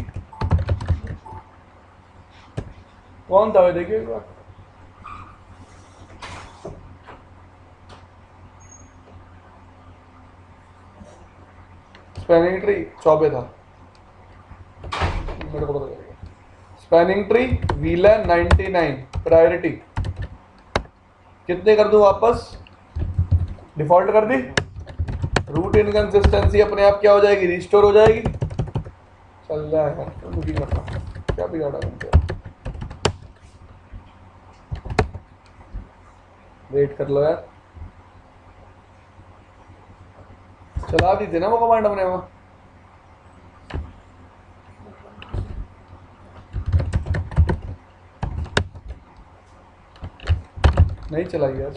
Speaker 1: कौन था भाई? देखिए एक बार। स्पैनिंग ट्री 24 था, मेरे को पता चलेगा। स्पैनिंग ट्री VLAN 99 प्रायोरिटी कितने कर दूं वापस? डिफॉल्ट कर दी। रूट इनकंसिस्टेंसी अपने आप क्या हो जाएगी? रिस्टोर हो जाएगी। चल रहा है मुझे करना, क्या बिगाड़ा मैंने? वेट कर लो यार, चला दी थी ना वो कमांड हमने वहां। नहीं चलाई यार,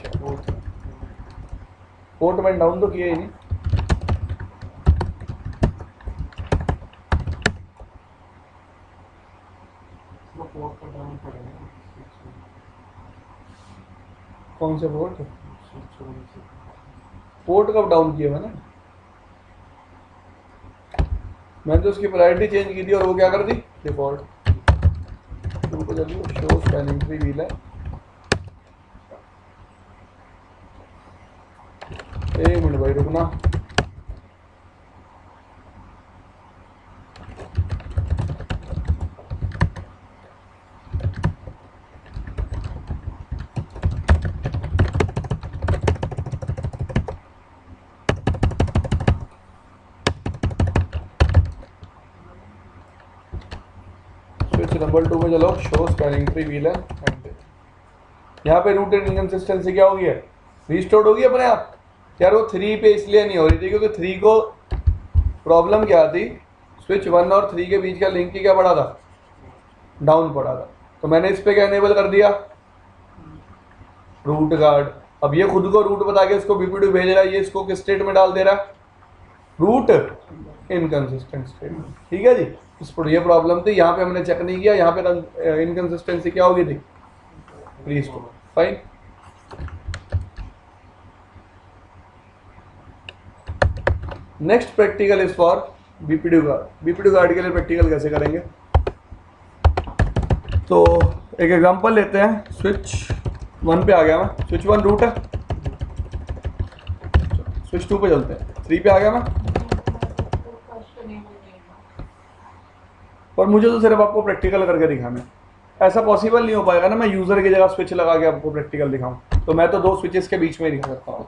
Speaker 1: पोर्ट मैंने डाउन तो किया ही नहीं। कौन से पोर्ट? पोर्ट कब डाउन किया मैंने? मैंने तो उसकी प्रायोरिटी चेंज की थी और वो क्या कर दी? डिफॉल्ट। तो चलिए शो स्पैनिंग ट्री VLAN। एक मिनट भाई रुकना। नंबर 2 में चलो शो स्पैनिंग ट्री VLAN। यहाँ पे रूट इनकंसिस्टेंसी क्या होगी? रिस्टोर्ड होगी अपने आप। यार वो 3 पे इसलिए नहीं हो रही थी क्योंकि 3 को प्रॉब्लम क्या थी? स्विच 1 और 3 के बीच का लिंक की क्या पड़ा था? डाउन पड़ा था। तो मैंने इस पे क्या एनेबल कर दिया? Root guard. अब ये खुद को रूट बता के इसको BPD भेज रहा है, ये इसको किस स्टेट में डाल दे रहा है? Root inconsistent state. ठीक है जी। इस पर ये प्रॉब्लम थी, यहाँ पे हमने चेक नहीं किया, यहाँ पे इनकंसिस्टेंसी क्या होगी थी? Restore. Fine. Next practical is for BPD guard. BPD guard के लिए प्रैक्टिकल कैसे करेंगे, तो एक एग्जांपल लेते हैं। स्विच 1 पे आ गया मैं, स्विच 1 रूट है। स्विच 2 पे चलते हैं, 3 पे आ गया मैं। पर मुझे तो सिर्फ आपको प्रैक्टिकल करके दिखाना है, ऐसा पॉसिबल नहीं हो पाएगा ना मैं यूजर की जगह स्विच लगा के आपको प्रैक्टिकल दिखाऊं। तो मैं तो 2 स्विचेस के बीच में ही दिखा सकता हूँ।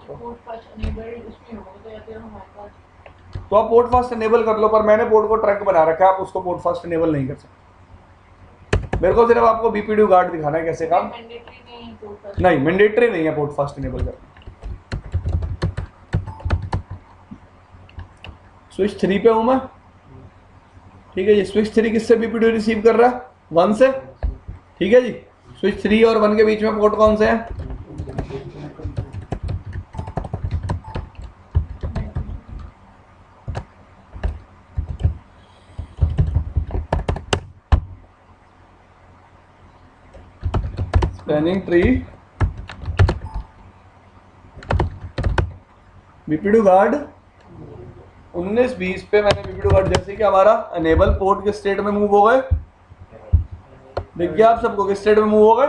Speaker 1: तो आप पोर्ट फास्ट एनेबल कर लो, पर मैंने पोर्ट को ट्रंक बना रखा है, आप उसको पोर्ट फास्ट एनेबल नहीं कर सकते। मेरे को सिर्फ आपको बीपीडी गार्ड दिखाना है कैसे काम। नहीं, मैंडेटरी नहीं है पोर्ट फास्ट एनेबल करना। स्विच 3 पे हूं मैं, ठीक है जी। स्विच 3 किससे बीपीडी रिसीव कर रहा है, 1 से, ठीक है जी। स्विच 3 और 1 के बीच में पोर्ट कौन से हैं, स्पैनिंग ट्री, बीपीडी गार्ड 19-20 पे मैंने बीपीडी गार्ड जैसे कि हमारा अनेबल पोर्ट के स्टेट में मूव हो गए। देखिए आप सबको किस स्टेट में मूव हो गए,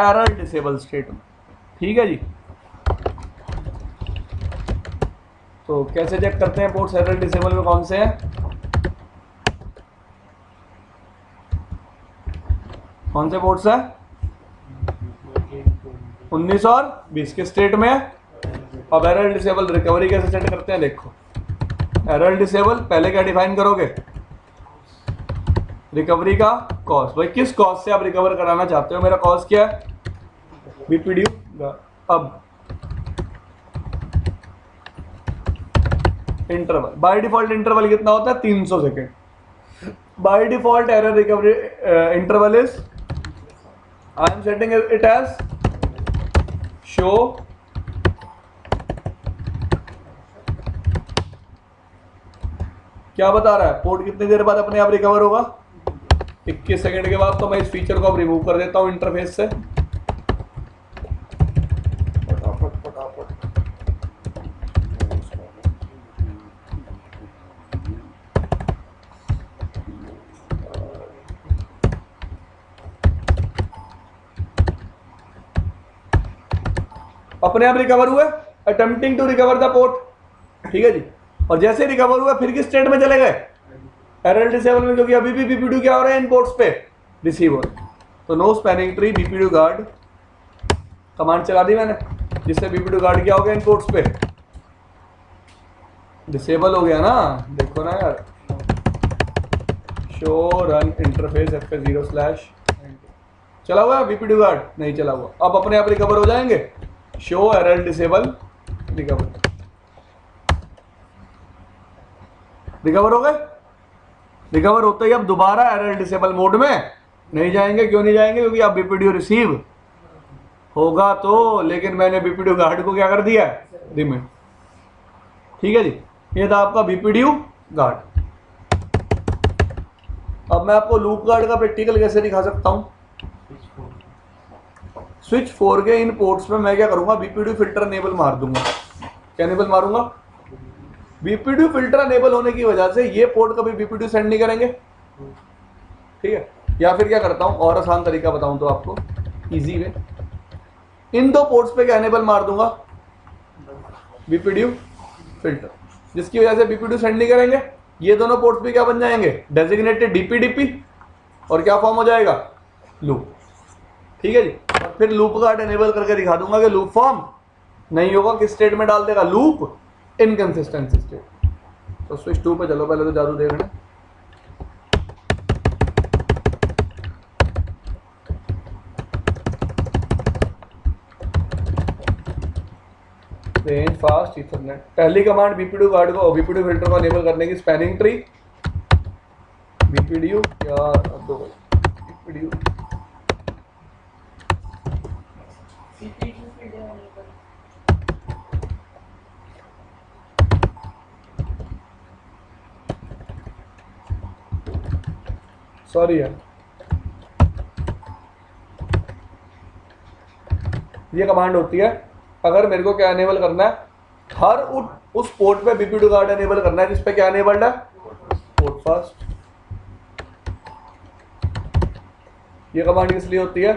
Speaker 1: एरर डिसेबल स्टेट में, ठीक है जी। तो कैसे चेक करते हैं पोर्ट्स एरर डिसेबल में कौन से हैं, कौन से पोर्ट्स हैं, 19 और 20 के स्टेट में है। अब एरर डिसेबल रिकवरी कैसे सेट करते हैं, देखो एरर डिसेबल पहले क्या डिफाइन करोगे, रिकवरी का कॉस्ट। भाई किस कॉस्ट से आप रिकवर कराना चाहते हो, मेरा कॉस्ट क्या है, बीपीडी। अब इंटरवल, बाय डिफॉल्ट इंटरवल कितना होता है, 300 second. By default error recovery interval is, I am setting it as show क्या बता रहा है, पोर्ट कितनी देर बाद अपने आप रिकवर होगा, 21 सेकंड के बाद। तो मैं इस फीचर को अब रिमूव कर देता हूं इंटरफेस से। फटाफट अपने आप रिकवर हुए, attempting to recover the port, ठीक है जी। और जैसे रिकवर हुआ फिर किस स्टेट में चले गए, एरर डिसेबल में, क्योंकि अभी भी बीपीडी क्या हो रहा है, इन पोर्ट्स पे रिसीव हो रहा है। तो no spanning tree BPDU guard command चला दी मैंने, जिससे बीपीडी गार्ड क्या हो गया, इन पोर्ट्स पे डिसेबल हो गया ना। देखो ना यार, शो रन इंटरफेस f0/ चला हुआ बीपीडी गार्ड, नहीं चला हुआ। अब अपने आप रिकवर हो जाएंगे, show error disable recover, recover हो गए। रिकवर होते ही अब दोबारा एरर डिसेबल मोड में नहीं जाएंगे। क्यों नहीं जाएंगे, क्योंकि अब बीपीडी रिसीव होगा तो, लेकिन मैंने बीपीडी गार्ड को क्या कर दिया, रिमूव, ठीक है जी। ये था आपका बीपीडी गार्ड। अब मैं आपको लूप गार्ड का प्रैक्टिकल कैसे दिखा सकता हूं। स्विच 4 के इन पोर्ट्स में मैं क्या करूंगा, बीपीडी फिल्टर अनेबल मार दूंगा। क्या अनेबल मारूंगा, बीपीडी फिल्टर अनेबल होने की वजह से ये पोर्ट कभी बीपीडी सेंड नहीं करेंगे, ठीक है। या फिर क्या करता हूं, और आसान तरीका बताऊं तो आपको, इजी वे, इन 2 पोर्ट्स पे क्या अनेबल मार दूंगा, बीपीडी फिल्टर, जिसकी वजह से बीपीडी सेंड नहीं करेंगे। ये दोनों पोर्ट्स भी क्या बन जाएंगे, डेजिग्नेटेड डीपीडीपी, और क्या फॉर्म हो जाएगा, लूप, ठीक है जी। और फिर लूप गार्ड एनेबल करके दिखा दूंगा कि लूप फॉर्म नहीं होगा, किस स्टेट में डाल देगा, लूप इनकंसिस्टेंसी स्टेट। तो स्विच 2 पे चलो, पहले तो जादू देखना। रेंज फास्ट इथरनेट, पहली कमांड बीपीडी गार्ड को, बीपीडी फिल्टर को एनेबल करने की, स्पैनिंग ट्री बीपीडी यार, अब दो बीपीडी सॉरी यार, ये कमांड होती है अगर मेरे को क्या एनेबल करना है, हर उस पोर्ट पे बीपीडीयू गार्ड एनेबल करना है जिस पे क्या एनेबल्ड है, पोर्ट फास्ट। ये कमांड किस लिए होती है,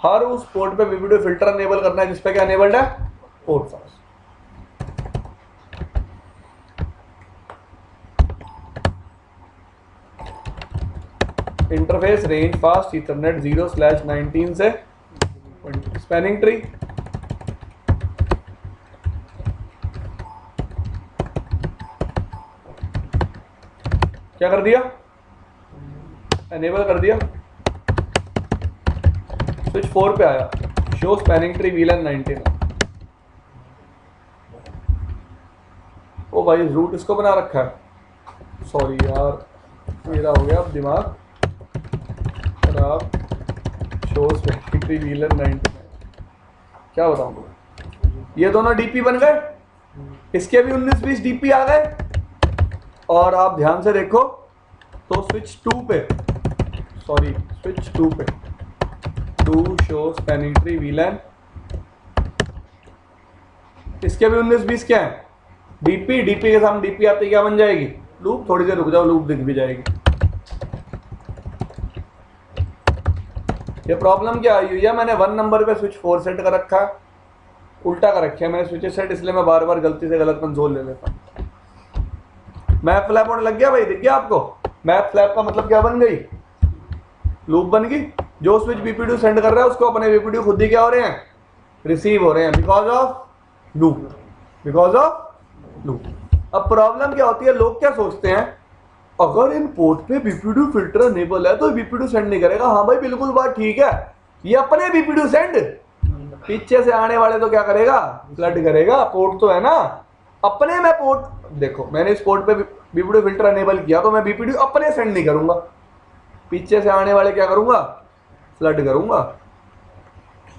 Speaker 1: हर उस पोर्ट पे बीपीडीयू फिल्टर एनेबल करना है जिस पे क्या एनेबल्ड है, port fast. Interface range fast Ethernet 0/19 से स्पैनिंग ट्री। क्या कर दिया, एनेबल कर दिया। स्विच 4 पे आया, शो स्पैनिंग ट्री VLAN 19। ओ भाई रूट इसको बना रखा है, सॉरी यार मेरा हो गया अब दिमाग खराब। शो स्पैनिंग ट्री VLAN 19, क्या बताऊं, ये दोनों डीपी बन गए, इसके भी 19-20 डीपी आ गए। और आप ध्यान से देखो तो स्विच 2 पे, सॉरी स्विच 2 पे two show spanning tree VLAN, इसके भी 19-20 क्या है, डीपी। डीपी के सामने डीपी आते क्या बन जाएगी, लूप। थोड़ी देर रुक जाओ, लूप दिख भी जाएगी। ये प्रॉब्लम क्या आई हुई है, मैंने 1 नंबर पे स्विच 4 सेट कर रखा है, उल्टा कर रखे है मैंने स्विच सेट, इसलिए मैं बार बार गलती से गलत कंसोल ले लेता हूँ। मैप फ्लैप होने लग गया भाई, दिख गया आपको। मैप फ्लैप का मतलब क्या बन गई, लूप बन गई। जो स्विच बीपीडीयू सेंड कर रहा है उसको अपने बीपीडीयू खुद ही क्या हो रहे हैं, रिसीव हो रहे हैं, because of loop, because of loop. अब प्रॉब्लम क्या होती है, लोग क्या सोचते हैं, अगर इन पोर्ट पे बीपीडीयू फिल्टर अनेबल है तो बीपीडीयू सेंड नहीं करेगा। हाँ भाई बिल्कुल बात ठीक है, ये अपने बीपीडीयू सेंड, पीछे से आने वाले तो क्या करेगा, फ्लड करेगा। पोर्ट तो है ना अपने, में पोर्ट देखो मैंने इस पोर्ट पे बीपीडीयू फिल्टर अनेबल किया तो मैं बीपीडीयू अपने सेंड नहीं करूंगा, पीछे से आने वाले क्या करूंगा, फ्लड करूंगा।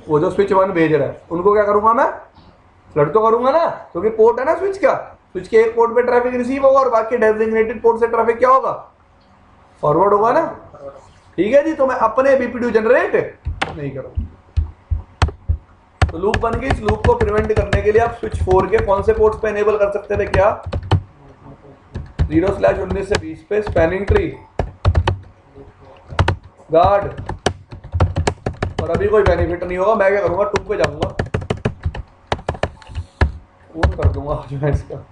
Speaker 1: वो जो स्विच 1 भेज रहा है उनको क्या करूंगा मैं, फ्लड तो करूंगा ना, क्योंकि पोर्ट है ना स्विच का। स्विच के एक पोर्ट पे ट्रैफिक रिसीव होगा और बाकी डेजिग्नेटेड पोर्ट से ट्रैफिक क्या होगा, फॉरवर्ड होगा ना। ठीक है जी, तो मैं अपने बीपीडीयू जनरेट नहीं करूंगा। तो लूप बन गई। इस लूप को प्रिवेंट करने के लिए आप स्विच 4 के कौन से पोर्ट्स पे एनेबल कर सकते थे, क्या 0/19 से 20 पे स्पैनिंग ट्री गार्ड। और अभी कोई बेनिफिट नहीं होगा, मैं क्या करूंगा, 2 पे जाऊंगा, वो कर दूंगा जो है इसका।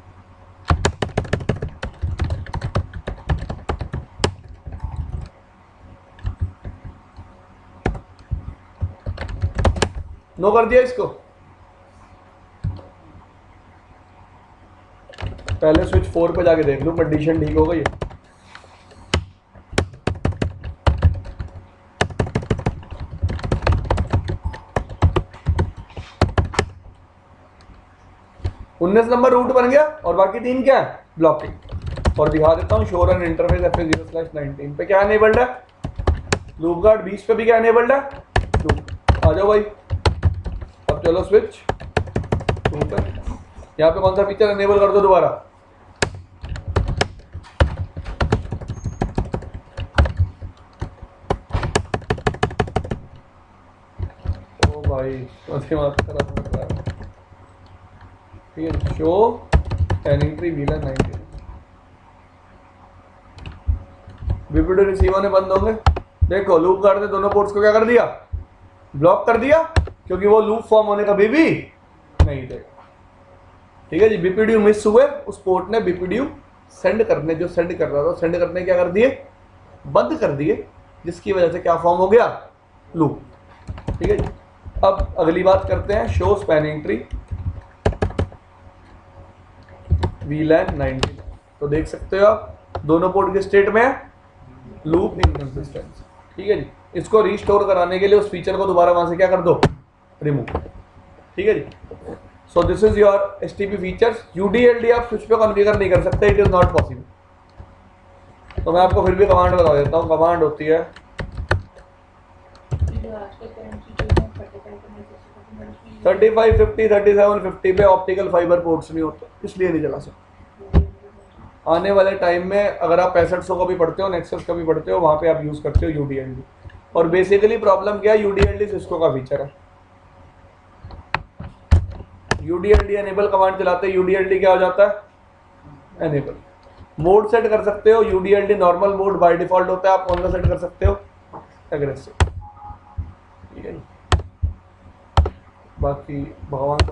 Speaker 1: नो कर दिया इसको। पहले स्विच 4 पे जाके देख लूं कंडीशन ठीक हो गई है। उन्नीस नंबर रूट बन गया और बाकी 3 क्या है, ब्लॉकिंग। और दिखा देता हूँ, शो रन इंटरफेस FA0/19 पे क्या एनेबल्ड है, लूप गार्ड 20 पे भी क्या एनेबल्ड है, लूप। आ जाओ भाई, अब चलो स्विच 2 पे, यहाँ पे कौन सा फीचर एनेबल कर दो दोबारा, ओ भाई दिमाग खराब कर रहा है। ठीक है, show spanning tree VLAN 19, BPDU receive होने बंद होंगे। देखो लूप गार्ड ने दोनों पोर्ट्स को क्या कर दिया, ब्लॉक कर दिया, क्योंकि वो लूप फॉर्म होने कभी भी नहीं देगा। ठीक है जी, बीपीडीयू मिस हुए, उस पोर्ट ने बीपीडीयू सेंड करने, जो सेंड कर रहा था सेंड करने क्या कर दिए, बंद कर दिए, जिसकी वजह से क्या फॉर्म हो गया, लूप। ठीक है जी, अब अगली बात करते हैं, शो स्पैनिंग ट्री VLAN 19। तो देख सकते हो आप दोनों पोर्ट के स्टेट में लूप इनकंसिस्टेंसी। ठीक है जी, इसको रीस्टोर कराने के लिए उस फीचर को दोबारा वहां से क्या कर दो, रिमूव। ठीक है जी, so this is your STP features. UDLD आप स्विच पे कॉन्फ़िगर नहीं कर सकते, इट इज नॉट पॉसिबल। तो मैं आपको फिर भी कमांड बता देता हूँ। कमांड होती है 35, 50, 37, 50 पे ऑप्टिकल फाइबर पोर्ट्स नहीं होते, इसलिए नहीं चला सकते। आने वाले टाइम में अगर आप 6500 का भी पढ़ते हो, नेक्सस का भी पढ़ते हो, वहाँ पे आप यूज़ करते हो UDLD। और बेसिकली प्रॉब्लम क्या है, UDLD सिस्को का फीचर है। UDLD एनेबल कमांड चलाते हैं, UDLD क्या हो जाता है, एनेबल। मोड सेट कर सकते हो, UDLD normal mode by default होता है, आप कौन सा सेट कर सकते हो, एग्रेसिव। ठीक है, बाकी भगवान